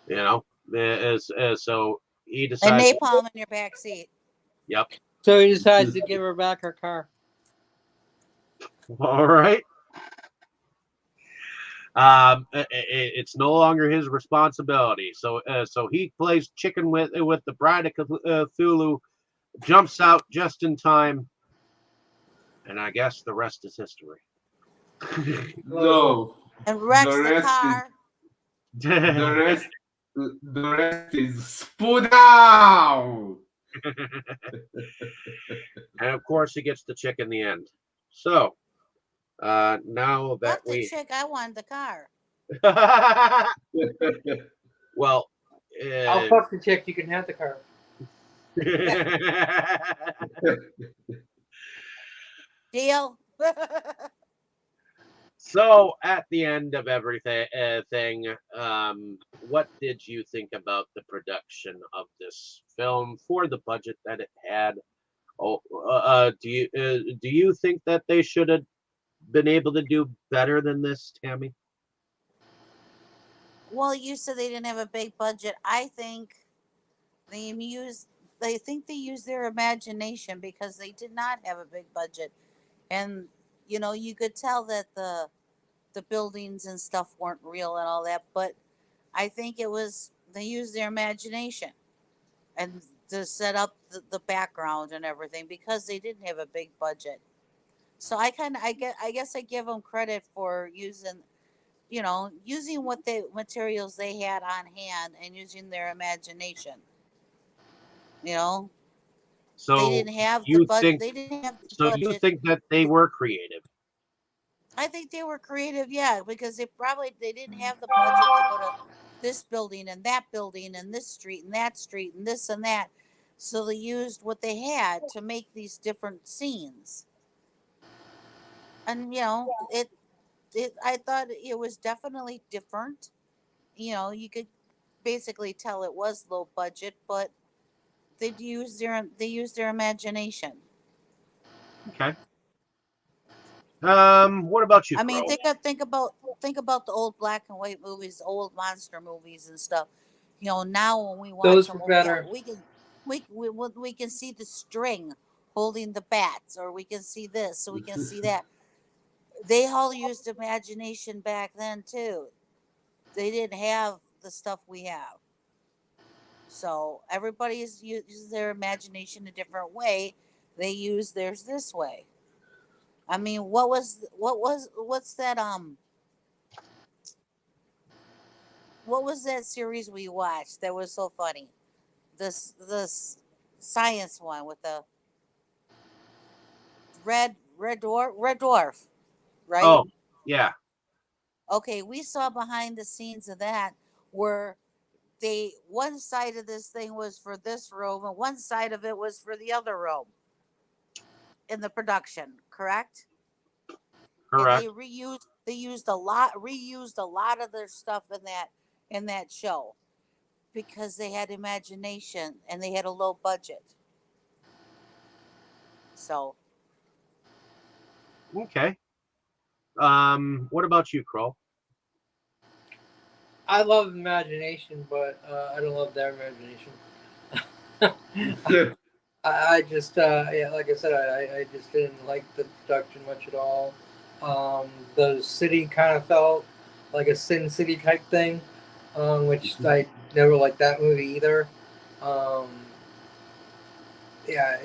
you know. So he And decides, napalm in your back seat. "Yep, So he decides to give her back her car. all right." It's no longer his responsibility. So he plays chicken with the Bride of Cthulhu, jumps out just in time, and I guess the rest is history. No, And the wrecks the rest is car. the rest the rest is spoo down. And of course, he gets the chick in the end. So now that Fuck the we, chick, I wanted the car. well, I'll uh, fuck the chick. You can have the car. Deal? so at the end of everything, what did you think about the production of this film for the budget that it had? Oh, do you think that they should have been able to do better than this, Tammy? Well, you said they didn't have a big budget. I think they used they used their imagination because they did not have a big budget. And you could tell that the buildings and stuff weren't real and all that, but I think it was they used their imagination and to set up the background and everything because they didn't have a big budget. So I guess I give them credit for using what the materials they had on hand and using their imagination. You know, they So didn't have the you budget. think They didn't have the so you budget. think that they were creative? I think they were creative, yeah, because they didn't have the budget to go to this building and that building and this street and that street and this and that. So they used what they had to make these different scenes. And I thought it was definitely different. You could basically tell it was low budget, but they used their imagination. Okay. What about you, I mean, Krol? think about the old black and white movies, old monster movies and stuff. Now when we watch Those them, were oh yeah, better. we can see the string holding the bats, or we can see this, so we can see that. They all used imagination back then too. They didn't have the stuff we have. So everybody's uses their imagination a different way. They use theirs this way. I mean, what's that series we watched that was so funny? This science one with the red dwarf, right? Oh, yeah. Okay, we saw behind the scenes of that where they one side of this thing was for this room and one side of it was for the other room in the production, correct? And Correct. they reused a lot of their stuff in that show because they had imagination and they had a low budget. So Okay. What about you, Krol? I love imagination, but I don't love their imagination. I just, yeah, like I said, I just didn't like the production much at all. The city kind of felt like a Sin City type thing, which I never liked that movie either. Um, yeah,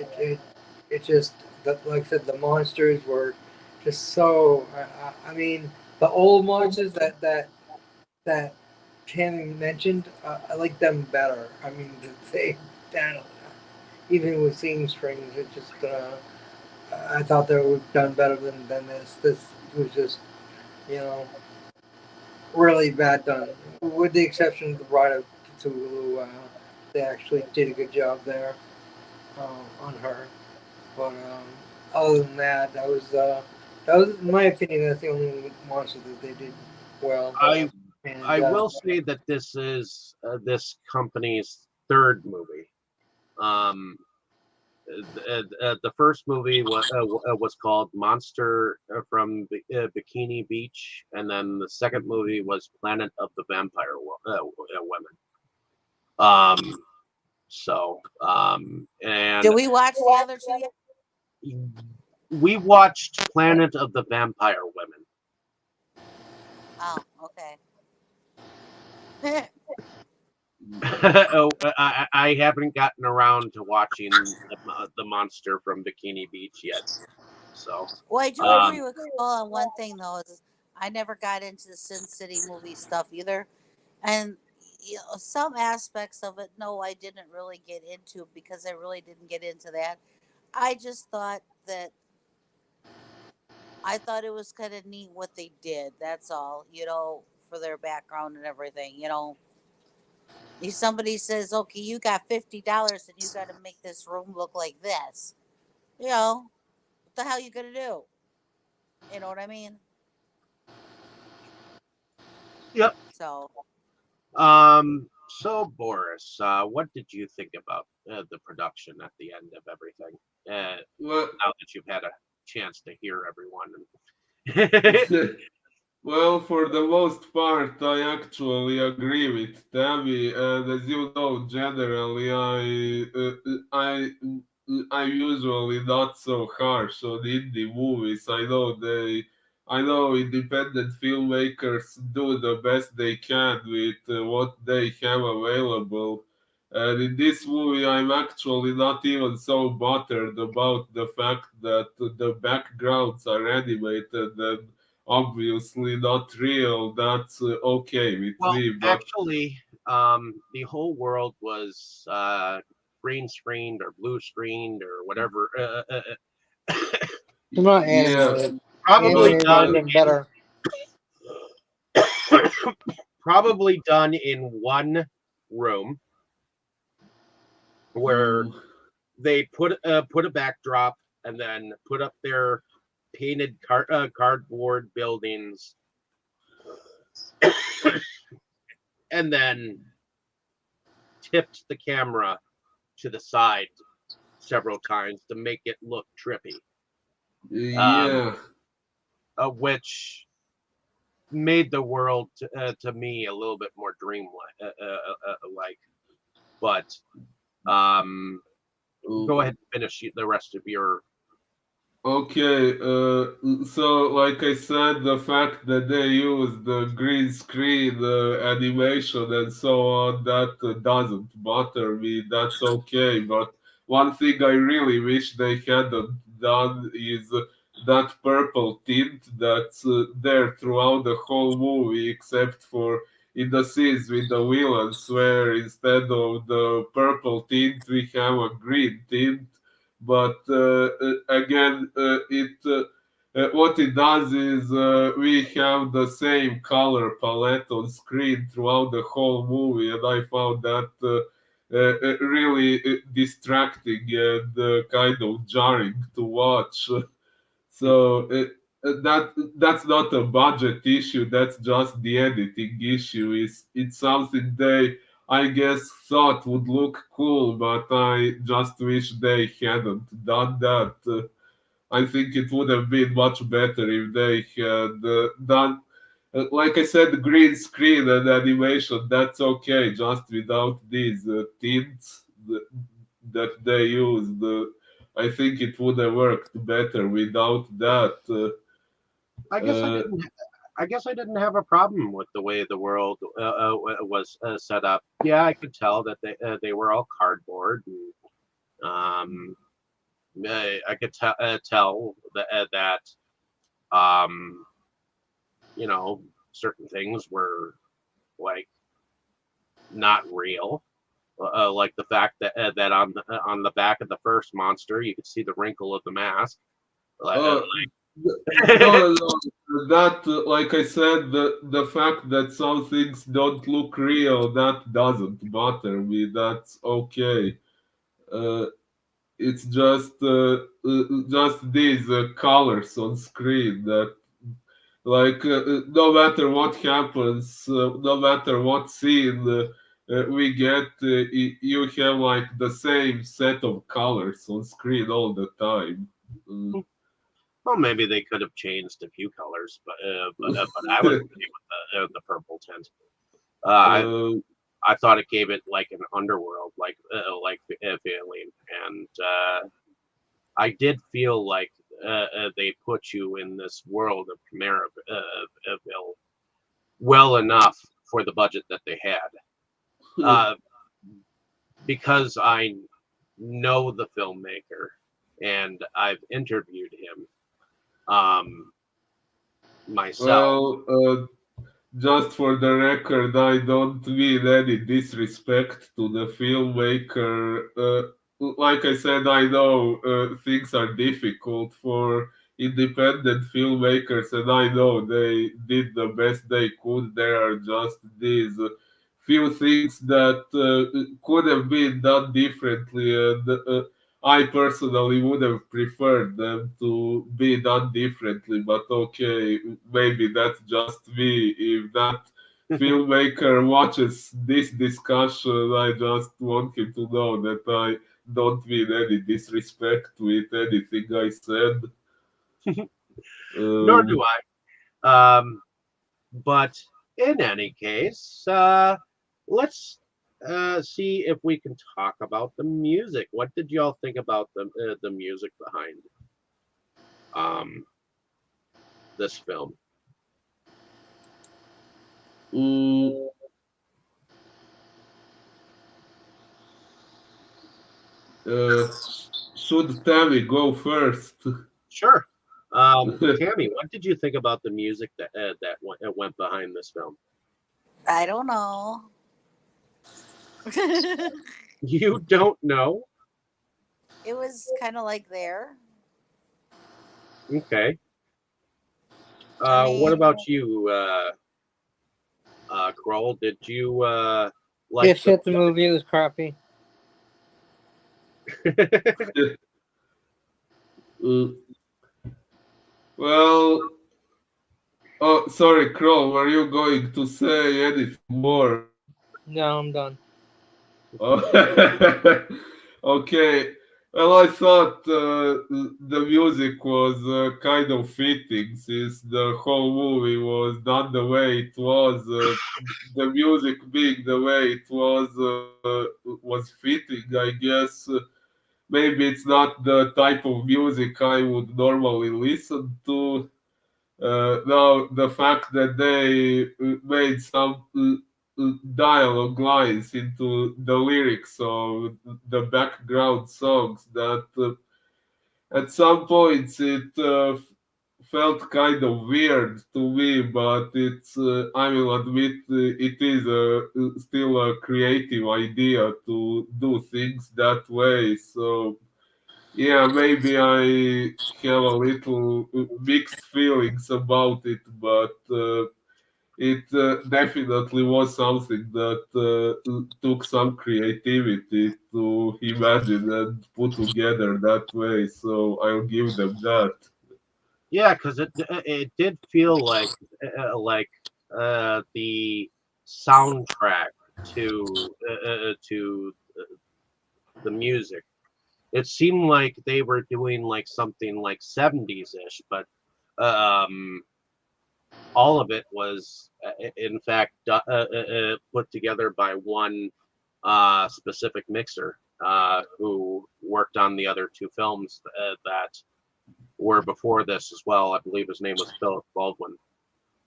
it just, like I said, the monsters were just so. I mean, the old monsters that Tammy mentioned, I like them better. I mean, they, I even with seeing strings, it just I thought they were done better than this. This was just you know really bad done, with the exception of the Bride of Cthulhu. They actually did a good job there on her. But other than that, that was in my opinion that's the only monster that they did well. I And I will say that this is this company's third movie. Um, the first movie was called Monster from Bikini Beach, and then the second movie was Planet of the Vampire Women. And did we watch the other two yet? we watched Planet of the Vampire Women. Oh, okay. Oh, I haven't gotten around to watching the Monster from Bikini Beach yet. So, Well, I do um, agree with Cole on one thing though. Is I never got into the Sin City movie stuff either, and some aspects of it, no, I didn't really get into because I really didn't get into that. I just thought that I thought it was kind of neat what they did. That's all, for their background and everything. If somebody says, "Okay, you got $50 and you got to make this room look like this," what the hell you gonna do? You know what I mean? yep. So So Boris, what did you think about the production at the end of everything? well, Now that you've had a chance to hear everyone. well, for the most part, I actually agree with Tammy, and as you know, generally, I usually not so harsh on indie movies. I know independent filmmakers do the best they can with what they have available. And in this movie, I'm actually not even so bothered about the fact that the backgrounds are animated and obviously not real. That's okay with Well, me, but actually, the whole world was green screened or blue screened or whatever. they're not yeah, animated. Probably Animated might have done been better. probably done in one room where mm, they put a backdrop and then put up their painted cardboard buildings, and then tipped the camera to the side several times to make it look trippy, Yeah. which made the world to me a little bit more dreamlike. Like, but go ahead and finish the rest of your. Okay, so like I said, the fact that they use the green screen animation and so on, that doesn't bother me. That's okay. But one thing I really wish they hadn't done is that purple tint that's there throughout the whole movie, except for in the scenes with the villains, where instead of the purple tint, we have a green tint. But again, what it does is we have the same color palette on screen throughout the whole movie, and I found that really distracting and kind of jarring to watch. So that's not a budget issue. That's just the editing issue. It's something they, I guess, thought would look cool, but I just wish they hadn't done that. I think it would have been much better if they had done, like I said, green screen and animation. That's okay, just without these tints that they used. I think it would have worked better without that. I guess I Uh, didn't. I guess I didn't have a problem with the way the world was set up. Yeah, I could tell that they were all cardboard. And, I could tell that you know, certain things were like not real. Like the fact that on the back of the first monster, you could see the wrinkle of the mask. uh, no, no, that like I said, the fact that some things don't look real, that doesn't bother me. That's okay. Uh, it's just these colors on screen that, like, no matter what happens, no matter what scene we get, you have like the same set of colors on screen all the time. Well, maybe they could have changed a few colors, but I was okay with the purple tint. I uh, I thought it gave it like an underworld feeling, and I did feel like they put you in this world of Chimeraville well enough for the budget that they had, uh, because I know the filmmaker and I've interviewed him myself. well, just for the record, I don't mean any disrespect to the filmmaker. Like I said, I know things are difficult for independent filmmakers, and I know they did the best they could. There are just these few things that could have been done differently, and I personally would have preferred them to be done differently, but okay, maybe that's just me. If that filmmaker watches this discussion, I just want him to know that I don't mean any disrespect with anything I said. Nor Um, do I. But in any case, let's see if we can talk about the music. What did y'all think about the music behind um, this film? mm, uh, should Tammy go first? Sure. Tammy, what did you think about the music that went behind this film? I don't know. You don't know? It was kind of like there. Okay. I What mean, about you, Krol? Did you Yeah, like the shit, the movie was crappy. Uh, Well, oh, sorry, Krol, were you going to say anything more? No, I'm done. Oh, okay. Well, I thought the music was kind of fitting since the whole movie was done the way it was. The music being the way it was fitting. I guess maybe it's not the type of music I would normally listen to. Now, the fact that they made some dialogue lines into the lyrics of the background songs that at some points it felt kind of weird to me, but I will admit, it is still a creative idea to do things that way. So yeah, maybe I have a little mixed feelings about it, but it definitely was something that took some creativity to imagine and put together that way. So I'll give them that. Yeah, because it did feel like the soundtrack to the music. It seemed like they were doing like something like 70s ish, but um, all of it was in fact put together by one specific mixer who worked on the other two films that were before this as well. I believe his name was Philip Baldwin.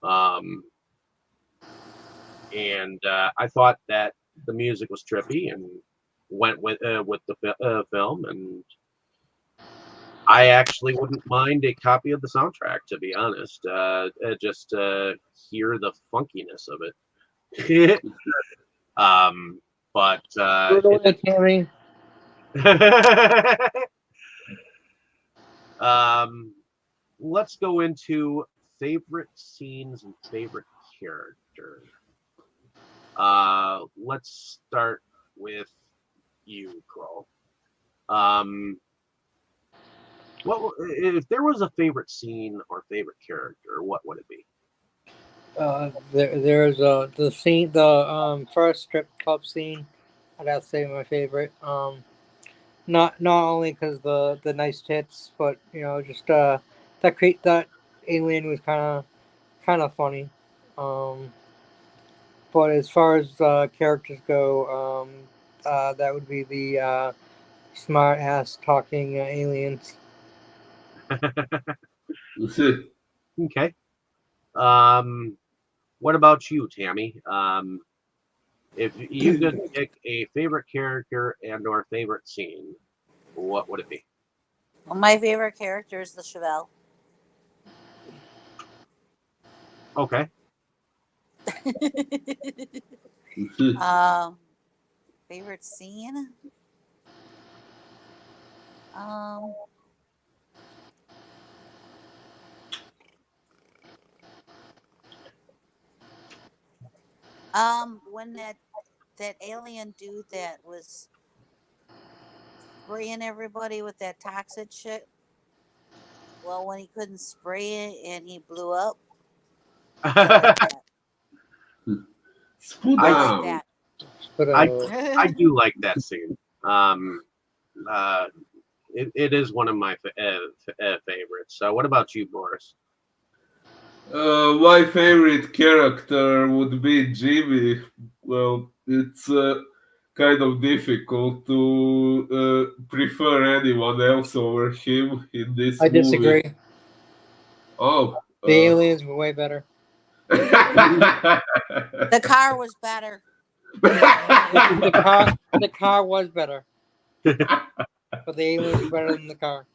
Um, and I thought that the music was trippy and went with the film, and I actually wouldn't mind a copy of the soundtrack, to be honest. Just hear the funkiness of it. um, but Go ahead, Tammy. um, let's go into favorite scenes and favorite character. Let's start with you, Krol. Um, what if there was a favorite scene or favorite character? What would it be? There's the scene, the first strip club scene. I'd have to say my favorite. Not only because the nice tits, but just that alien was kind of funny. Um, but as far as characters go, that would be the smart ass talking aliens. Okay. Um, what about you, Tammy? If you could pick a favorite character and or favorite scene, what would it be? Well, my favorite character is the Chevelle. Okay. um, favorite scene? Um, when that alien dude that was spraying everybody with that toxic shit. Well, when he couldn't spray it and he blew up, I like that. Spoon I like out. that. But I I do like that scene. Um, uh, it is one of my favorites. So, what about you, Boris? My favorite character would be Jimmy. Well, it's kind of difficult to prefer anyone else over him in this I movie. disagree. Oh, The aliens were way better. The car was better. The car was better, but the aliens were better than the car.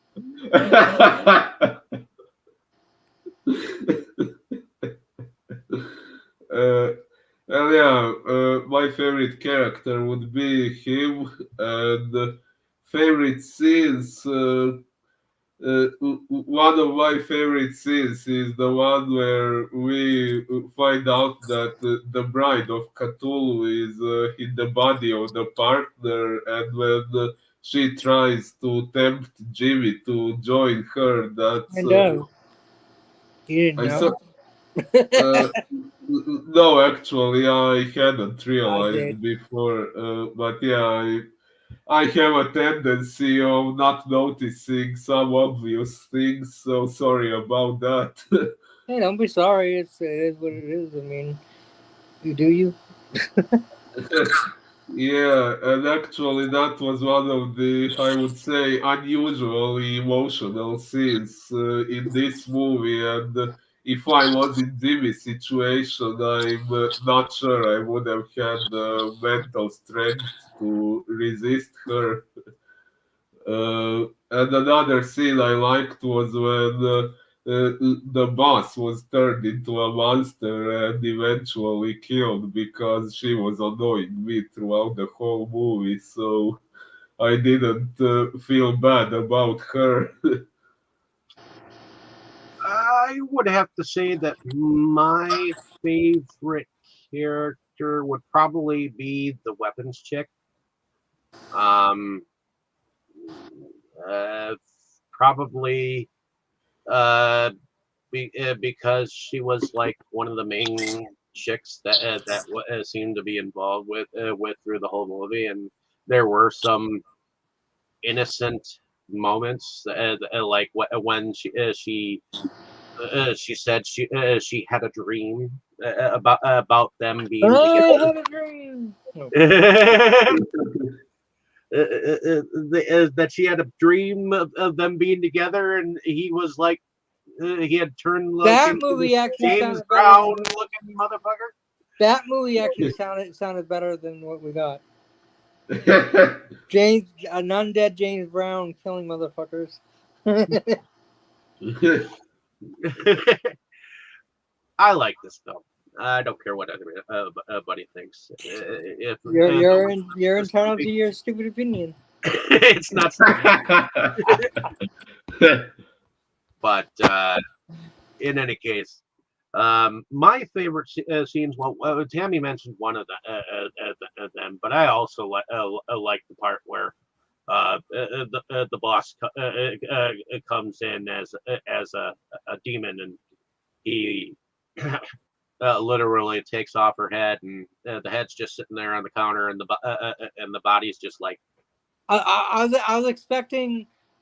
uh, well, yeah, my favorite character would be him, and favorite scenes. One of my favorite scenes is the one where we find out that the bride of Cthulhu is in the body of the partner, and when she tries to tempt Jimmy to join her, I know. You didn't I saw. know? No, actually, I hadn't I did. realized before. But yeah, I have a tendency of not noticing some obvious things. So sorry about that. Hey, don't be sorry. It is what it is. I mean, you do you. Yeah, and actually, that was one of the, I would say, unusually emotional scenes in this movie. And if I was in Jimmy's situation, I'm not sure I would have had the mental strength to resist her. And another scene I liked was when the boss was turned into a monster and eventually killed because she was annoying me throughout the whole movie. So I didn't feel bad about her. I would have to say that my favorite character would probably be the weapons chick. Um, uh, probably because she was like one of the main chicks that seemed to be involved with through the whole movie, and there were some innocent moments, like when she said she had a dream about them being I together. had a dream. No. That she had a dream of them being together, and he was like, he had turned like That into movie this actually James sounded better. Brown looking motherfucker. That movie actually sounded better than what we got. James, an undead James Brown killing motherfuckers. I like this film. I don't care what everybody thinks. If You're entitled to your stupid opinion. it's not, but in any case, my favorite scenes. Well, Tammy mentioned one of them, but I also like the part where the boss comes in as a demon, and he literally takes off her head, and the head's just sitting there on the counter, and the body's just like. I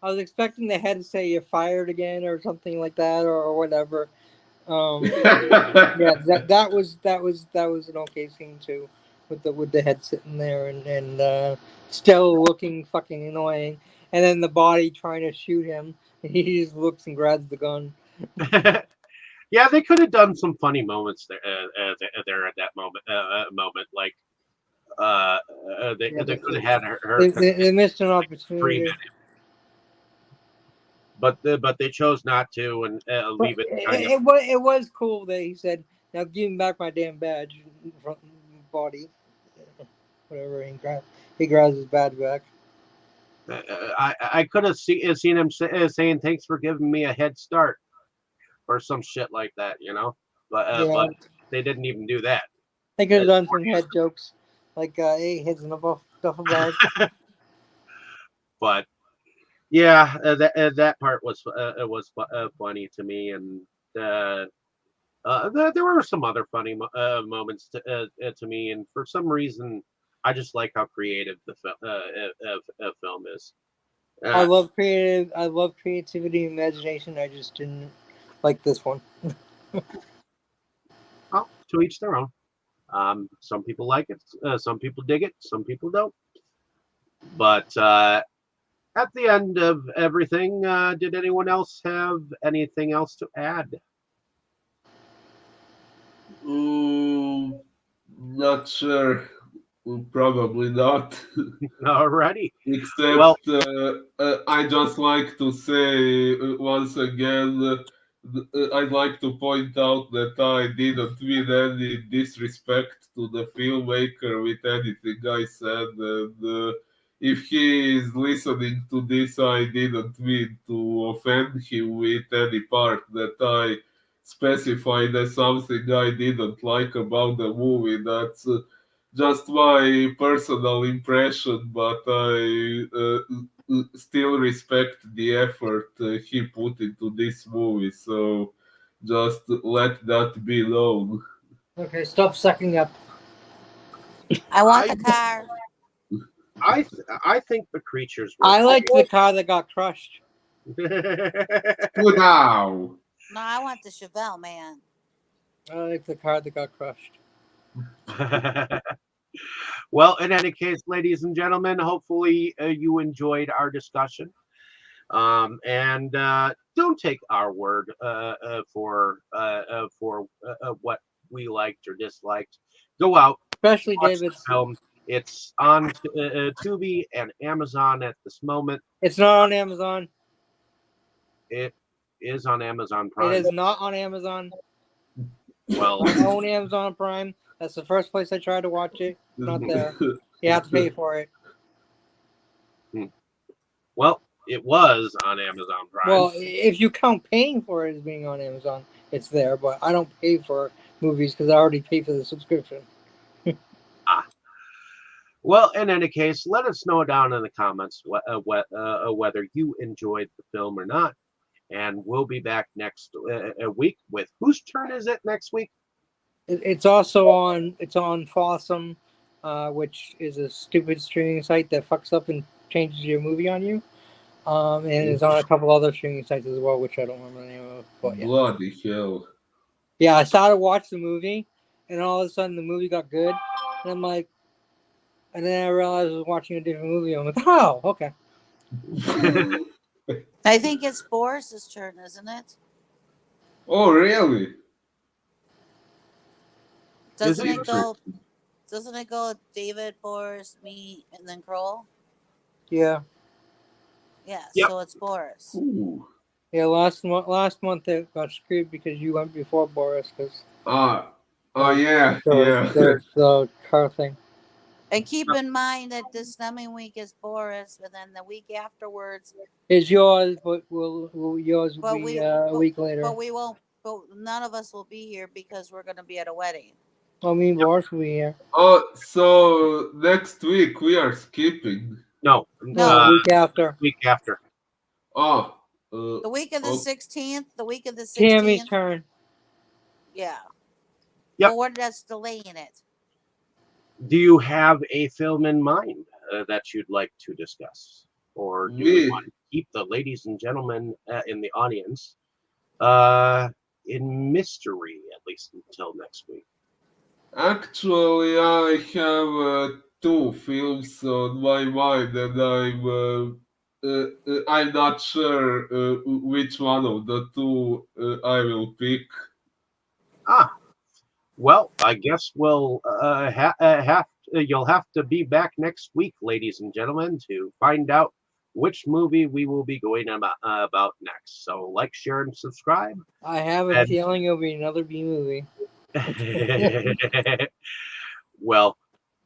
was expecting the head to say you're fired again or something like that or whatever. Yeah, that was an okay scene too, with the head sitting there and still looking fucking annoying, and then the body trying to shoot him, and he just looks and grabs the gun. Yeah, they could have done some funny moments there at that moment, like Yeah, they could have had her they missed an scream opportunity. at him, but they chose not to and But leave it kind of. it was cool that he said, "Now give me back my damn badge." From body, whatever. He grabs his badge back. I could have seen him saying thanks for giving me a head start or some shit like that, Yeah, but they didn't even do that. they could have done some head jokes, like "Hey, heads in a duffel bag." But yeah, that part was funny to me, and there were some other funny moments to me, and for some reason, I just like how creative the film is. I Uh, love creative. I love creativity and imagination. I just didn't like this one. well, to each their own. Some people like it, some people dig it, some people don't. But at the end of everything, did anyone else have anything else to add? Not sure. Probably not. Alrighty. Well, Except I just like to say once again, I'd like to point out that I didn't mean any disrespect to the filmmaker with anything I said. And if he is listening to this, I didn't mean to offend him with any part that I specified as something I didn't like about the movie. That's just my personal impression, but I still respect the effort he put into this movie. So Just let that be known. Okay, stop sucking up. I want I the car. I think the creatures were I liked the car that got crushed. Good now. No, I want the Chevelle, man. I like the car that got crushed. Well, in any case, ladies and gentlemen, hopefully you enjoyed our discussion. And don't take our word for what we liked or disliked. Go out, Especially watch the David's. film. It's on Tubi and Amazon at this moment. It's not on Amazon. It is on Amazon It Prime. is not on Amazon. Well, I own Amazon Prime. That's the first place I tried to watch it. Not there. You have to pay for it. well, it was on Amazon Prime. Well, if you count paying for it as being on Amazon, it's there. But I don't pay for movies because I already pay for the subscription. Well, in any case, let us know down in the comments whether you enjoyed the film or not. And we'll be back next week with whose turn is it next week? It's also on. It's on Fossum, which is a stupid streaming site that fucks up and changes your movie on you. And it's on a couple other streaming sites as well, which I don't remember the name of. But yeah. Bloody hell. Yeah, I started watching the movie, and all of a sudden the movie got good, and I'm like, and then I realized I was watching a different movie. I'm like, oh, okay. I think it's Boris's turn, isn't it? Oh, really? Doesn't it it go? Doesn't it go David, Boris, me, and then Krol? Yeah, Yeah, Yep. so it's Boris. Ooh. yeah. Last month it got screwed because you went before Boris because Yeah, yeah. the car thing. And keep in mind that this coming week is Boris, and then the week afterwards. It's yours, but yours will But be we, a week later. but we won't. But none of us will be here because we're going to be at a wedding. I mean, Boris will be here. So next week we are skipping. No, No. Week after. week after. Oh, The week of the okay. 16th. The week of the 16th. Tammy's turn. Yeah. Yep. But what that's delaying it. Do you have a film in mind that you'd like to discuss? Or do you want to keep the ladies and gentlemen in the audience in mystery, at least until next week? Actually, I have two films on my mind, and I'm not sure which one of the two I will pick. Well, I guess we'll you'll have to be back next week, ladies and gentlemen, to find out which movie we will be going about next. So, like, share, and subscribe. I have a feeling it'll be another B movie. Well,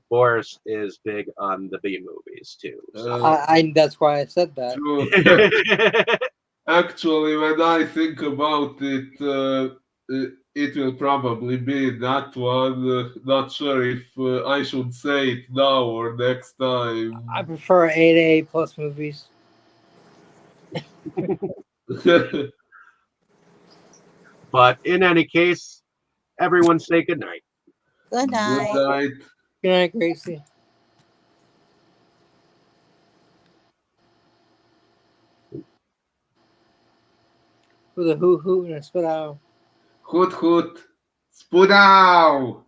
Boris is big on the B movies too. So. I that's why I said that. Actually, when I think about it, it will probably be that one. Not sure if I should say it now or next time. I prefer 8A plus movies. But in any case, everyone say good night. Good night. Good night. Good night, Gracie. With a hoot hoot and a spit out. Hoot hoot. Spudow!